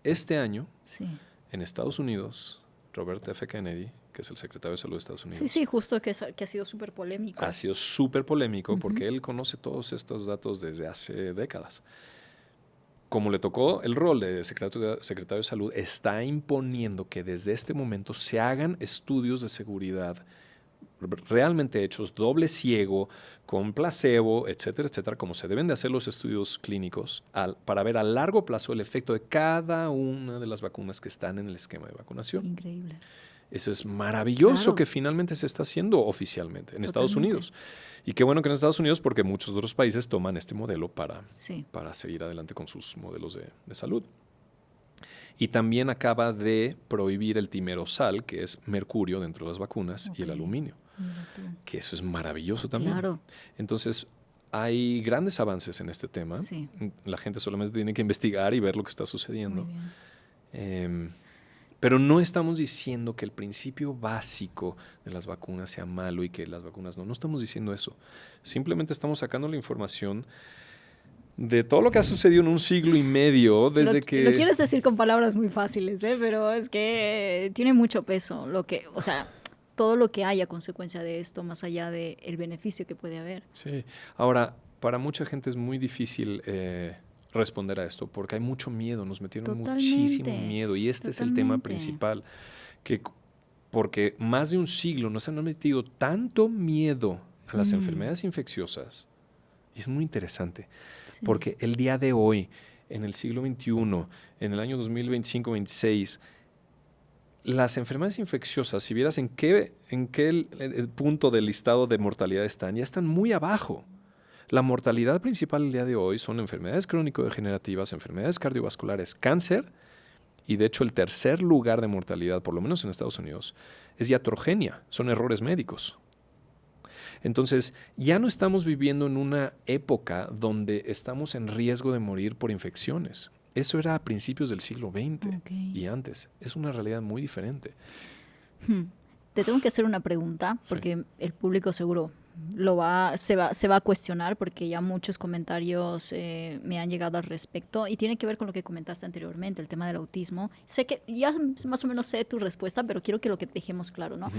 Este año, Sí. en Estados Unidos, Robert F. Kennedy, que es el secretario de Salud de Estados Unidos, Sí, justo que ha sido súper polémico. ha sido súper polémico porque él conoce todos estos datos desde hace décadas. Como le tocó el rol de secretario de Salud, está imponiendo que desde este momento se hagan estudios de seguridad realmente hechos, doble ciego, con placebo, etcétera, etcétera, como se deben de hacer los estudios clínicos para ver a largo plazo el efecto de cada una de las vacunas que están en el esquema de vacunación. Increíble. Eso es maravilloso, Claro. que finalmente se está haciendo oficialmente en Estados Totalmente. Unidos. Y qué bueno que en Estados Unidos, porque muchos otros países toman este modelo para seguir adelante con sus modelos de salud. Y también acaba de prohibir el timerosal, que es mercurio dentro de las vacunas, y el aluminio, que eso es maravilloso también. Claro. Entonces, hay grandes avances en este tema. Sí. La gente solamente tiene que investigar y ver lo que está sucediendo. Muy bien. Pero no estamos diciendo que el principio básico de las vacunas sea malo y que las vacunas no. No estamos diciendo eso. Simplemente estamos sacando la información de todo lo que ha sucedido en un siglo y medio desde que... Lo quieres decir con palabras muy fáciles, pero es que tiene mucho peso todo lo que haya consecuencia de esto, más allá del beneficio que puede haber. Sí. Ahora, para mucha gente es muy difícil responder a esto porque hay mucho miedo, nos metieron muchísimo miedo y este es el tema principal, porque más de un siglo nos han metido tanto miedo a las enfermedades infecciosas. Y es muy interesante, porque el día de hoy, en el siglo XXI, en el año 2025-26, las enfermedades infecciosas, si vieras en qué el punto del listado de mortalidad están, ya están muy abajo. La mortalidad principal el día de hoy son enfermedades crónico-degenerativas, enfermedades cardiovasculares, cáncer, y de hecho el tercer lugar de mortalidad, por lo menos en Estados Unidos, es iatrogenia, son errores médicos. Entonces, ya no estamos viviendo en una época donde estamos en riesgo de morir por infecciones. Eso era a principios del siglo XX y antes. Es una realidad muy diferente. Te tengo que hacer una pregunta, porque el público seguro se va a cuestionar, porque ya muchos comentarios me han llegado al respecto y tiene que ver con lo que comentaste anteriormente, el tema del autismo. Sé que ya más o menos sé tu respuesta, pero quiero que lo que dejemos claro, ¿no?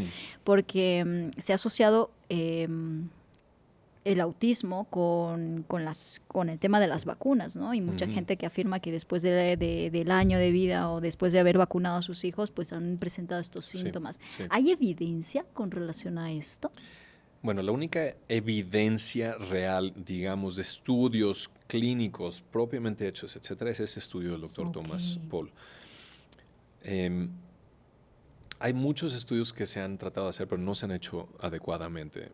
Porque se ha asociado el autismo con el tema de las vacunas, ¿no? Y mucha gente que afirma que después del año de vida o después de haber vacunado a sus hijos, pues han presentado estos síntomas. Sí. ¿Hay evidencia con relación a esto? Bueno, la única evidencia real, digamos, de estudios clínicos propiamente hechos, etcétera, es ese estudio del doctor Thomas Paul. Hay muchos estudios que se han tratado de hacer, pero no se han hecho adecuadamente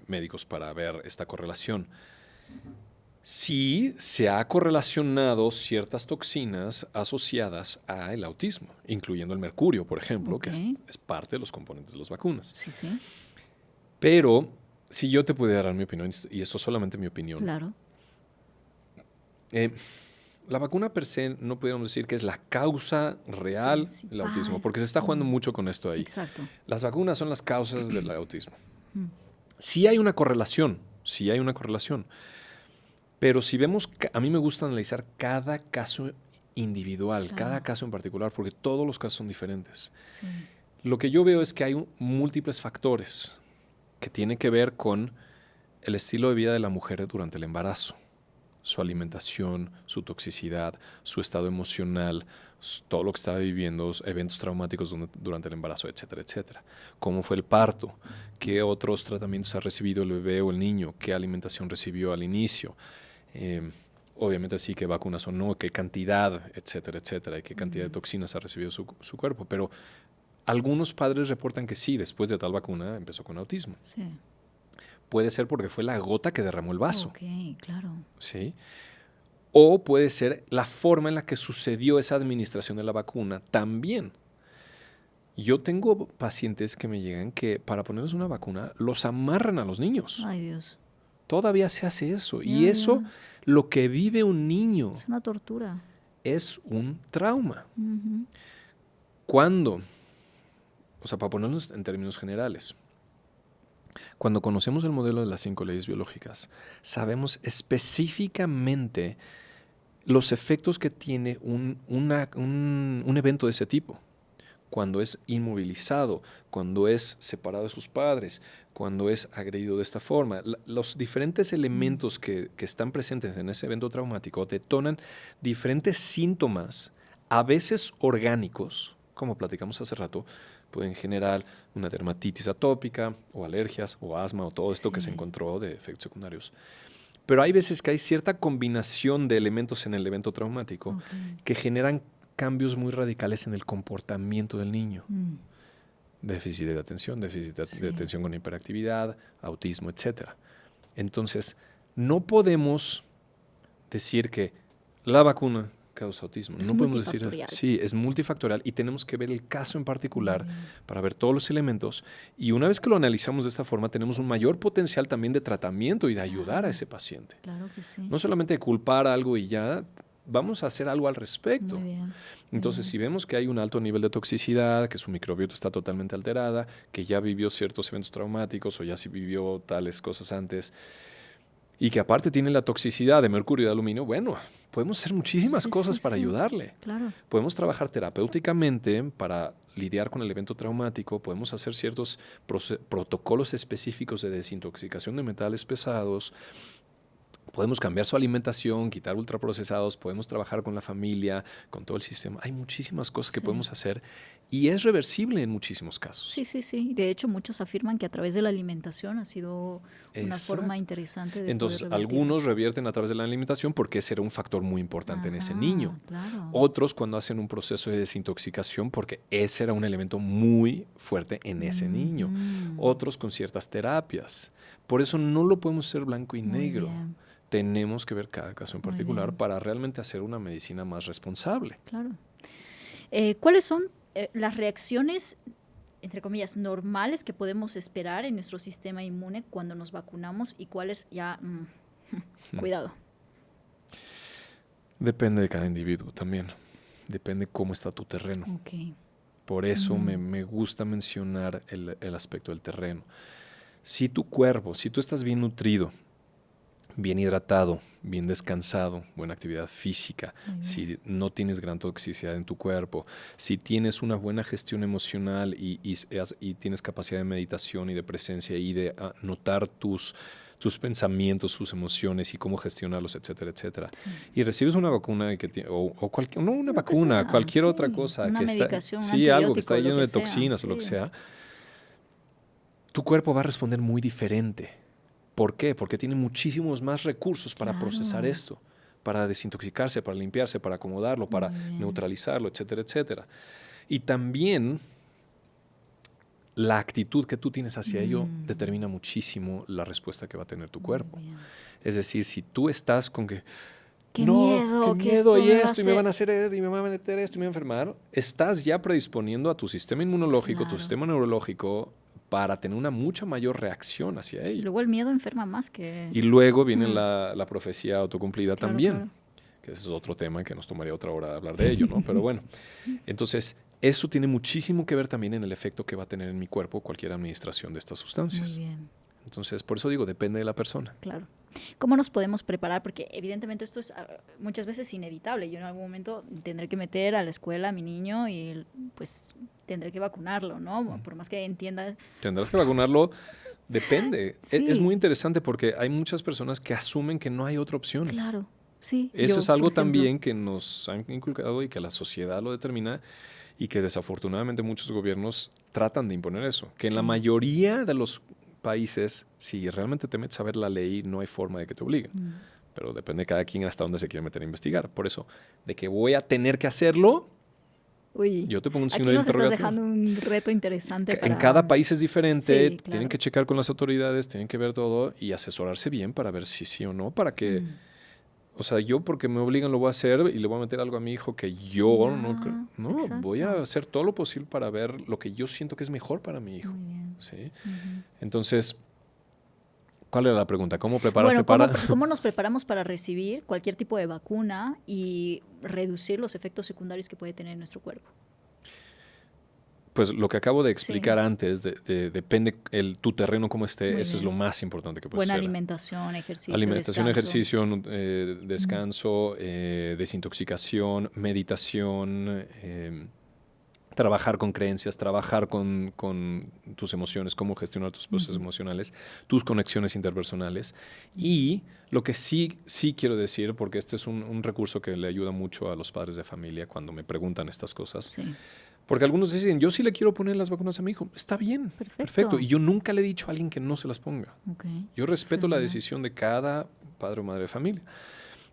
médicos para ver esta correlación. Sí se ha correlacionado ciertas toxinas asociadas al autismo, incluyendo el mercurio, por ejemplo, que es parte de los componentes de las vacunas. Sí. Pero si yo te pudiera dar mi opinión, y esto es solamente mi opinión. Claro. La vacuna per se no pudiéramos decir que es la causa real del autismo, porque se está jugando mucho con esto ahí. Exacto. Las vacunas son las causas del autismo. Sí hay una correlación, pero si vemos, a mí me gusta analizar cada caso individual, cada caso en particular, porque todos los casos son diferentes. Sí. Lo que yo veo es que hay múltiples factores que tienen que ver con el estilo de vida de la mujer durante el embarazo, su alimentación, su toxicidad, su estado emocional, todo lo que estaba viviendo, eventos traumáticos durante el embarazo, etcétera, etcétera. ¿Cómo fue el parto? ¿Qué otros tratamientos ha recibido el bebé o el niño? ¿Qué alimentación recibió al inicio? Obviamente sí, qué vacunas o no, qué cantidad, etcétera, etcétera, y qué cantidad de toxinas ha recibido su cuerpo. Pero algunos padres reportan que sí, después de tal vacuna empezó con autismo. Sí. Puede ser porque fue la gota que derramó el vaso. Ok, claro. ¿Sí? O puede ser la forma en la que sucedió esa administración de la vacuna también. Yo tengo pacientes que me llegan que para ponerles una vacuna los amarran a los niños. Ay, Dios. Todavía se hace eso. Y eso, lo que vive un niño, es una tortura. Es un trauma. Cuando, o sea, para ponernos en términos generales, Cuando conocemos el modelo de las 5 leyes biológicas, sabemos específicamente los efectos que tiene un evento de ese tipo. Cuando es inmovilizado, cuando es separado de sus padres, cuando es agredido de esta forma. Los diferentes elementos que están presentes en ese evento traumático detonan diferentes síntomas, a veces orgánicos, como platicamos hace rato, pueden generar una dermatitis atópica o alergias o asma o todo esto que se encontró de efectos secundarios. Pero hay veces que hay cierta combinación de elementos en el evento traumático que generan cambios muy radicales en el comportamiento del niño. Déficit de atención, déficit de atención con hiperactividad, autismo, etc. Entonces, no podemos decir que la vacuna causa autismo. No podemos decir, sí, es multifactorial y tenemos que ver el caso en particular para ver todos los elementos. Y una vez que lo analizamos de esta forma, tenemos un mayor potencial también de tratamiento y de ayudar a ese paciente. Claro que sí. No solamente de culpar algo y ya, vamos a hacer algo al respecto. Muy bien. Entonces, si vemos que hay un alto nivel de toxicidad, que su microbiota está totalmente alterada, que ya vivió ciertos eventos traumáticos o ya sí vivió tales cosas antes, y que aparte tiene la toxicidad de mercurio y de aluminio, bueno, podemos hacer muchísimas cosas para ayudarle. Claro. Podemos trabajar terapéuticamente para lidiar con el evento traumático, podemos hacer ciertos protocolos específicos de desintoxicación de metales pesados, podemos cambiar su alimentación, quitar ultraprocesados, podemos trabajar con la familia, con todo el sistema. Hay muchísimas cosas que podemos hacer y es reversible en muchísimos casos. Sí. De hecho, muchos afirman que a través de la alimentación ha sido una forma interesante de Entonces, poder revertir. algunos revierten a través de la alimentación porque ese era un factor muy importante en ese niño. Claro. Otros cuando hacen un proceso de desintoxicación porque ese era un elemento muy fuerte en ese niño. Otros con ciertas terapias. Por eso no lo podemos hacer blanco y negro. Bien. Tenemos que ver cada caso en particular para realmente hacer una medicina más responsable. Claro. ¿Cuáles son las reacciones, entre comillas, normales que podemos esperar en nuestro sistema inmune cuando nos vacunamos y cuáles ya, cuidado? Depende de cada individuo también. Depende cómo está tu terreno. Okay. Por eso me gusta mencionar el aspecto del terreno. Si tu cuerpo, si tú estás bien nutrido, bien hidratado, bien descansado, buena actividad física, si no tienes gran toxicidad en tu cuerpo, si tienes una buena gestión emocional y tienes capacidad de meditación y de presencia y de notar tus pensamientos, tus emociones y cómo gestionarlos, etcétera, etcétera. Sí. Y recibes una vacuna o cualquier, no una vacuna, sea, cualquier otra cosa. Una que medicación, está, sí, algo que está lleno de toxinas o lo que sea. Tu cuerpo va a responder muy diferente. ¿Por qué? Porque tiene muchísimos más recursos para procesar esto, para desintoxicarse, para limpiarse, para acomodarlo, para neutralizarlo, etcétera, etcétera. Y también la actitud que tú tienes hacia ello determina muchísimo la respuesta que va a tener tu cuerpo. Es decir, si tú estás con que qué miedo y esto, y me van a hacer esto, y me van a meter esto, y me van a enfermar, estás ya predisponiendo a tu sistema inmunológico, tu sistema neurológico, para tener una mucha mayor reacción hacia ello. Luego el miedo enferma más que... Y luego viene la profecía autocumplida también, que ese es otro tema que nos tomaría otra hora hablar de ello, ¿no? Pero bueno, entonces eso tiene muchísimo que ver también en el efecto que va a tener en mi cuerpo cualquier administración de estas sustancias. Muy bien. Entonces, por eso digo, depende de la persona. Claro. ¿Cómo nos podemos preparar? Porque evidentemente esto es muchas veces inevitable. Yo en algún momento tendré que meter a la escuela a mi niño y pues tendré que vacunarlo, ¿no? Por más que entienda. Tendrás que vacunarlo, depende. Sí. Es muy interesante porque hay muchas personas que asumen que no hay otra opción. Claro, sí. Eso es algo también que nos han inculcado y que la sociedad lo determina y que desafortunadamente muchos gobiernos tratan de imponer eso. Que en la mayoría de los países, si realmente te metes a ver la ley, no hay forma de que te obliguen. Pero depende de cada quien hasta dónde se quiere meter a investigar. Por eso, de que voy a tener que hacerlo, yo te pongo un signo de interrogatorio. Aquí nos estás dejando un reto interesante. En cada país es diferente, tienen que checar con las autoridades, tienen que ver todo y asesorarse bien para ver si sí o no, para que... O sea, yo porque me obligan lo voy a hacer y le voy a meter algo a mi hijo que yo no voy a hacer todo lo posible para ver lo que yo siento que es mejor para mi hijo. ¿Sí? Entonces, ¿cuál era la pregunta? ¿Cómo prepararse para...? ¿Cómo nos preparamos para recibir cualquier tipo de vacuna y reducir los efectos secundarios que puede tener en nuestro cuerpo? pues lo que acabo de explicar antes, depende tu terreno como esté, Muy eso bien. es lo más importante que puedes Buena hacer. alimentación, ejercicio, Alimentación, descanso. ejercicio, descanso, desintoxicación, meditación, trabajar con creencias, trabajar con tus emociones, cómo gestionar tus procesos emocionales, tus conexiones interpersonales. Y lo que sí quiero decir, porque este es un recurso que le ayuda mucho a los padres de familia cuando me preguntan estas cosas, Sí. porque algunos dicen, yo sí le quiero poner las vacunas a mi hijo. Está bien, perfecto. Y yo nunca le he dicho a alguien que no se las ponga. Okay. Yo respeto la decisión de cada padre o madre de familia.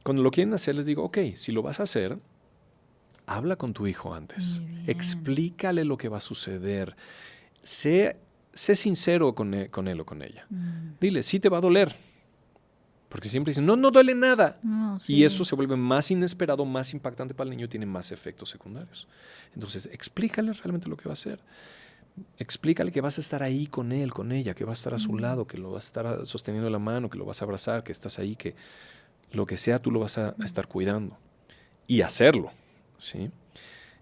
Cuando lo quieren hacer, les digo, ok, si lo vas a hacer, habla con tu hijo antes. Explícale lo que va a suceder. Sé sincero con él o con ella. Dile, sí te va a doler. Porque siempre dicen, no duele nada. No, sí. Y eso se vuelve más inesperado, más impactante para el niño y tiene más efectos secundarios. Entonces, explícale realmente lo que va a hacer. Explícale que vas a estar ahí con él, con ella, que vas a estar a su lado, que lo vas a estar sosteniendo la mano, que lo vas a abrazar, que estás ahí, que lo que sea tú lo vas a estar cuidando. Y hacerlo, ¿sí?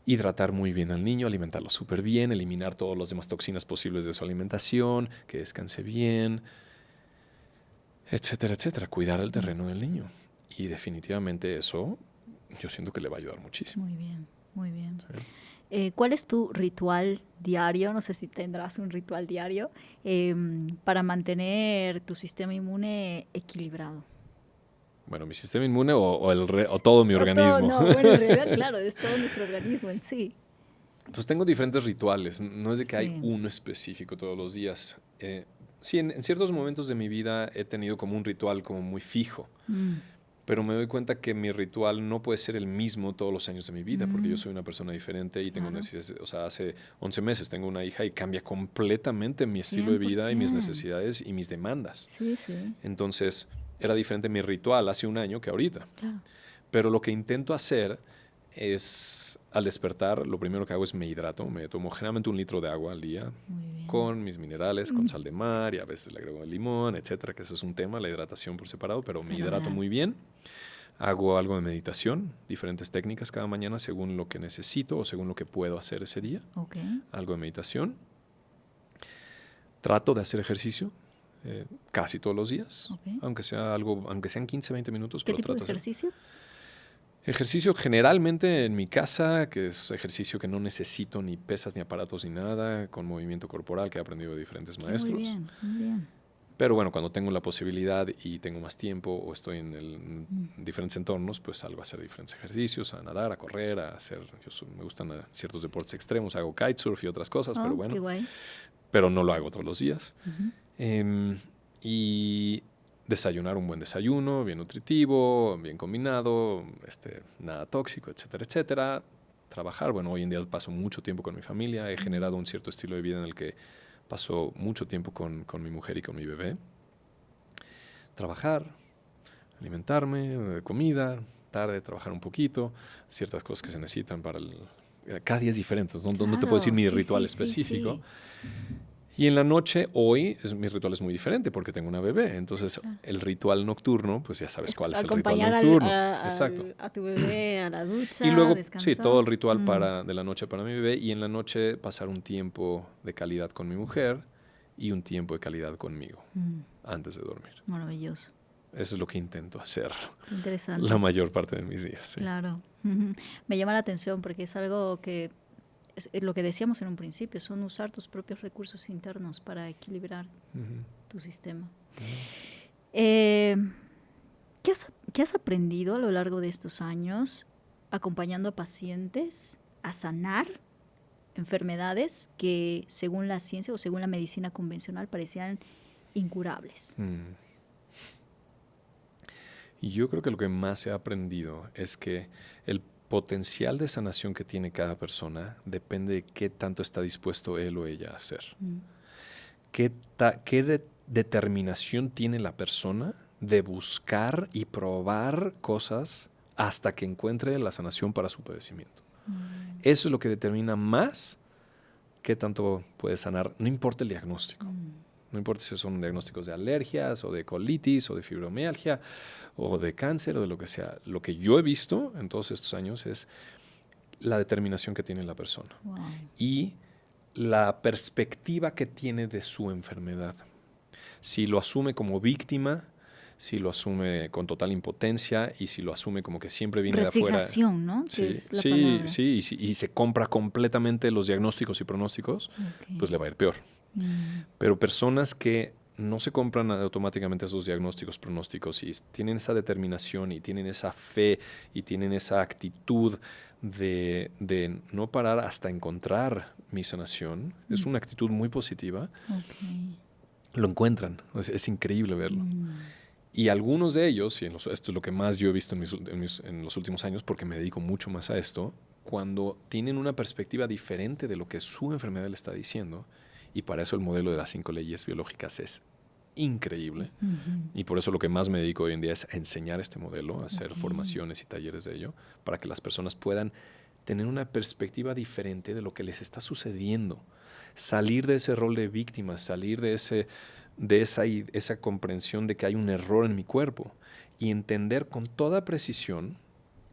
Hidratar muy bien al niño, alimentarlo súper bien, eliminar todas las demás toxinas posibles de su alimentación, que descanse bien, etcétera, etcétera. Cuidar el terreno del niño. Y definitivamente eso yo siento que le va a ayudar muchísimo. Muy bien, muy bien. Sí. ¿Cuál es tu ritual diario? No sé si tendrás un ritual diario para mantener tu sistema inmune equilibrado. Bueno, mi sistema inmune o todo mi organismo. No, bueno, en realidad, claro, es todo nuestro organismo en sí. Pues tengo diferentes rituales. No es de que hay uno específico todos los días. Sí, en ciertos momentos de mi vida he tenido como un ritual como muy fijo. Pero me doy cuenta que mi ritual no puede ser el mismo todos los años de mi vida, porque yo soy una persona diferente y tengo necesidades. O sea, hace 11 meses tengo una hija y cambia completamente mi estilo de vida y mis necesidades y mis demandas. Sí, sí. Entonces, era diferente mi ritual hace un año que ahorita. Claro. Pero lo que intento hacer es, al despertar, lo primero que hago es me hidrato. Me tomo generalmente 1 litro de agua al día con mis minerales, con sal de mar y a veces le agrego limón, etcétera, que ese es un tema, la hidratación por separado, pero me hidrato muy bien. Hago algo de meditación, diferentes técnicas cada mañana según lo que necesito o según lo que puedo hacer ese día. Algo de meditación. Trato de hacer ejercicio casi todos los días, aunque sean 15, 20 minutos. ¿Qué tipo de ejercicio? Ejercicio generalmente en mi casa, que es ejercicio que no necesito ni pesas, ni aparatos, ni nada, con movimiento corporal que he aprendido de diferentes maestros. Muy bien, muy bien. Pero bueno, cuando tengo la posibilidad y tengo más tiempo o estoy en diferentes entornos, pues salgo a hacer diferentes ejercicios, a nadar, a correr, me gustan ciertos deportes extremos, hago kitesurf y otras cosas, pero bueno. Qué guay. Pero no lo hago todos los días. Y desayunar un buen desayuno, bien nutritivo, bien combinado, nada tóxico, etcétera, etcétera. Trabajar, bueno, hoy en día paso mucho tiempo con mi familia, he generado un cierto estilo de vida en el que paso mucho tiempo con mi mujer y con mi bebé. Trabajar, alimentarme, comida, tarde, trabajar un poquito, ciertas cosas que se necesitan para cada día es diferente, no te puedo decir mi ritual específico. Y en la noche, mi ritual es muy diferente porque tengo una bebé. Entonces, el ritual nocturno, pues ya sabes cuál es el ritual nocturno. Exacto. A tu bebé a la ducha, y luego, descansar. sí, todo el ritual de la noche para mi bebé. Y en la noche pasar un tiempo de calidad con mi mujer y un tiempo de calidad conmigo antes de dormir. Maravilloso. Eso es lo que intento hacer. Interesante. La mayor parte de mis días. Sí. Claro. Me llama la atención porque es algo que es lo que decíamos en un principio, son usar tus propios recursos internos para equilibrar tu sistema. ¿Qué has aprendido a lo largo de estos años acompañando a pacientes a sanar enfermedades que según la ciencia o según la medicina convencional parecían incurables? Y yo creo que lo que más he aprendido es que el potencial de sanación que tiene cada persona depende de qué tanto está dispuesto él o ella a hacer. ¿Qué determinación tiene la persona de buscar y probar cosas hasta que encuentre la sanación para su padecimiento? Eso es lo que determina más qué tanto puede sanar, no importa el diagnóstico. No importa si son diagnósticos de alergias o de colitis o de fibromialgia o de cáncer o de lo que sea. Lo que yo he visto en todos estos años es la determinación que tiene la persona. Y la perspectiva que tiene de su enfermedad. Si lo asume como víctima, si lo asume con total impotencia y si lo asume como que siempre viene de afuera. Resignación, ¿no? Sí, Es la sí, palabra. sí, y se compra completamente los diagnósticos y pronósticos, pues le va a ir peor. Pero personas que no se compran automáticamente esos diagnósticos, pronósticos y tienen esa determinación y tienen esa fe y tienen esa actitud de no parar hasta encontrar mi sanación, es una actitud muy positiva, lo encuentran. Es increíble verlo. Y algunos de ellos, y esto es lo que más yo he visto en los últimos años, porque me dedico mucho más a esto, cuando tienen una perspectiva diferente de lo que su enfermedad le está diciendo, y para eso el modelo de las 5 leyes biológicas es increíble, y por eso lo que más me dedico hoy en día es a enseñar este modelo, a hacer formaciones y talleres de ello, para que las personas puedan tener una perspectiva diferente de lo que les está sucediendo, salir de ese rol de víctima, salir de esa comprensión de que hay un error en mi cuerpo y entender con toda precisión,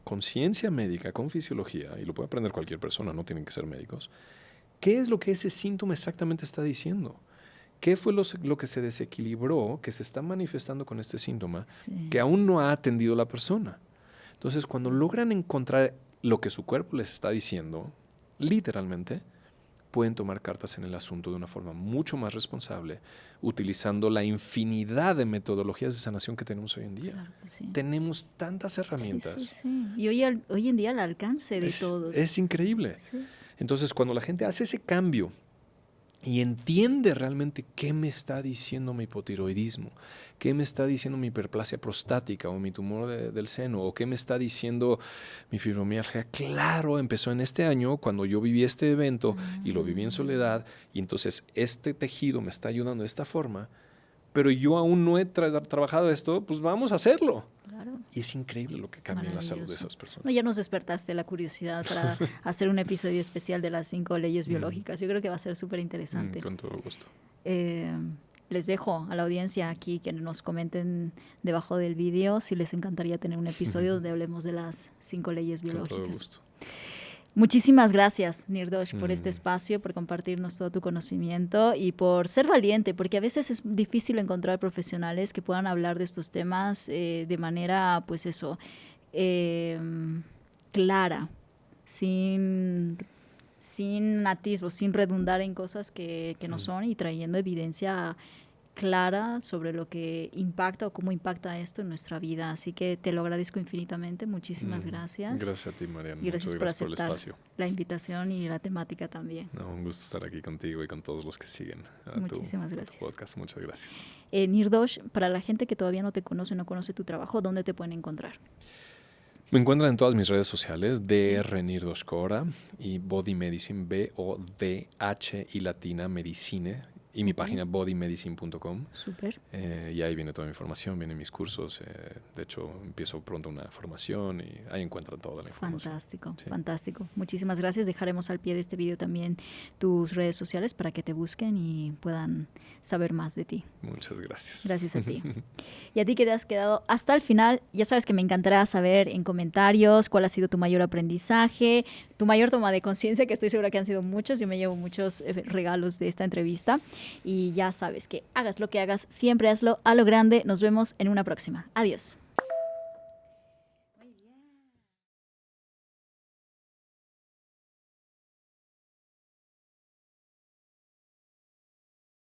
con ciencia médica, con fisiología, y lo puede aprender cualquier persona, no tienen que ser médicos, qué es lo que ese síntoma exactamente está diciendo. ¿Qué fue lo que se desequilibró, que se está manifestando con este síntoma, que aún no ha atendido la persona? Entonces, cuando logran encontrar lo que su cuerpo les está diciendo, literalmente, pueden tomar cartas en el asunto de una forma mucho más responsable, utilizando la infinidad de metodologías de sanación que tenemos hoy en día. Claro que sí. Tenemos tantas herramientas. Sí. Y hoy en día al alcance de todos. Es increíble. Sí. Entonces, cuando la gente hace ese cambio y entiende realmente qué me está diciendo mi hipotiroidismo, qué me está diciendo mi hiperplasia prostática o mi tumor del seno, o qué me está diciendo mi fibromialgia. Claro, empezó en este año cuando yo viví este evento y lo viví en soledad, y entonces este tejido me está ayudando de esta forma, pero yo aún no he trabajado esto, pues vamos a hacerlo. Claro. Y es increíble lo que cambia en la salud de esas personas. No, ya nos despertaste la curiosidad para hacer un episodio especial de las 5 leyes biológicas. Yo creo que va a ser súper interesante. Con todo gusto. Les dejo a la audiencia aquí que nos comenten debajo del video si les encantaría tener un episodio donde hablemos de las 5 leyes biológicas. Con todo gusto. Muchísimas gracias, Nirdosh, por este espacio, por compartirnos todo tu conocimiento y por ser valiente, porque a veces es difícil encontrar profesionales que puedan hablar de estos temas de manera, pues eso, clara, sin atisbos, sin redundar en cosas que no son, y trayendo evidencia clara sobre lo que impacta o cómo impacta esto en nuestra vida. Así que te lo agradezco infinitamente. Muchísimas gracias. Gracias a ti, Mariana. Y gracias por aceptar por el espacio. La invitación y la temática también. No, un gusto estar aquí contigo y con todos los que siguen Muchísimas gracias. tu podcast. Muchas gracias. Nirdosh, para la gente que todavía no te conoce, no conoce tu trabajo, ¿dónde te pueden encontrar? Me encuentran en todas mis redes sociales, Dr. Nirdosh Cora y Body Medicine, BODH y latina, Medicine, y mi página bodymedicine.com. Súper. Y ahí viene toda mi información, vienen mis cursos. De hecho, empiezo pronto una formación y ahí encuentran toda la información. Fantástico, Sí. fantástico. Muchísimas gracias. Dejaremos al pie de este video también tus redes sociales para que te busquen y puedan saber más de ti. Muchas gracias. Gracias a ti. Y a ti que te has quedado hasta el final, ya sabes que me encantará saber en comentarios cuál ha sido tu mayor aprendizaje, tu mayor toma de conciencia, que estoy segura que han sido muchos. Yo me llevo muchos regalos de esta entrevista. Y ya sabes que hagas lo que hagas, siempre hazlo a lo grande. Nos vemos en una próxima. Adiós.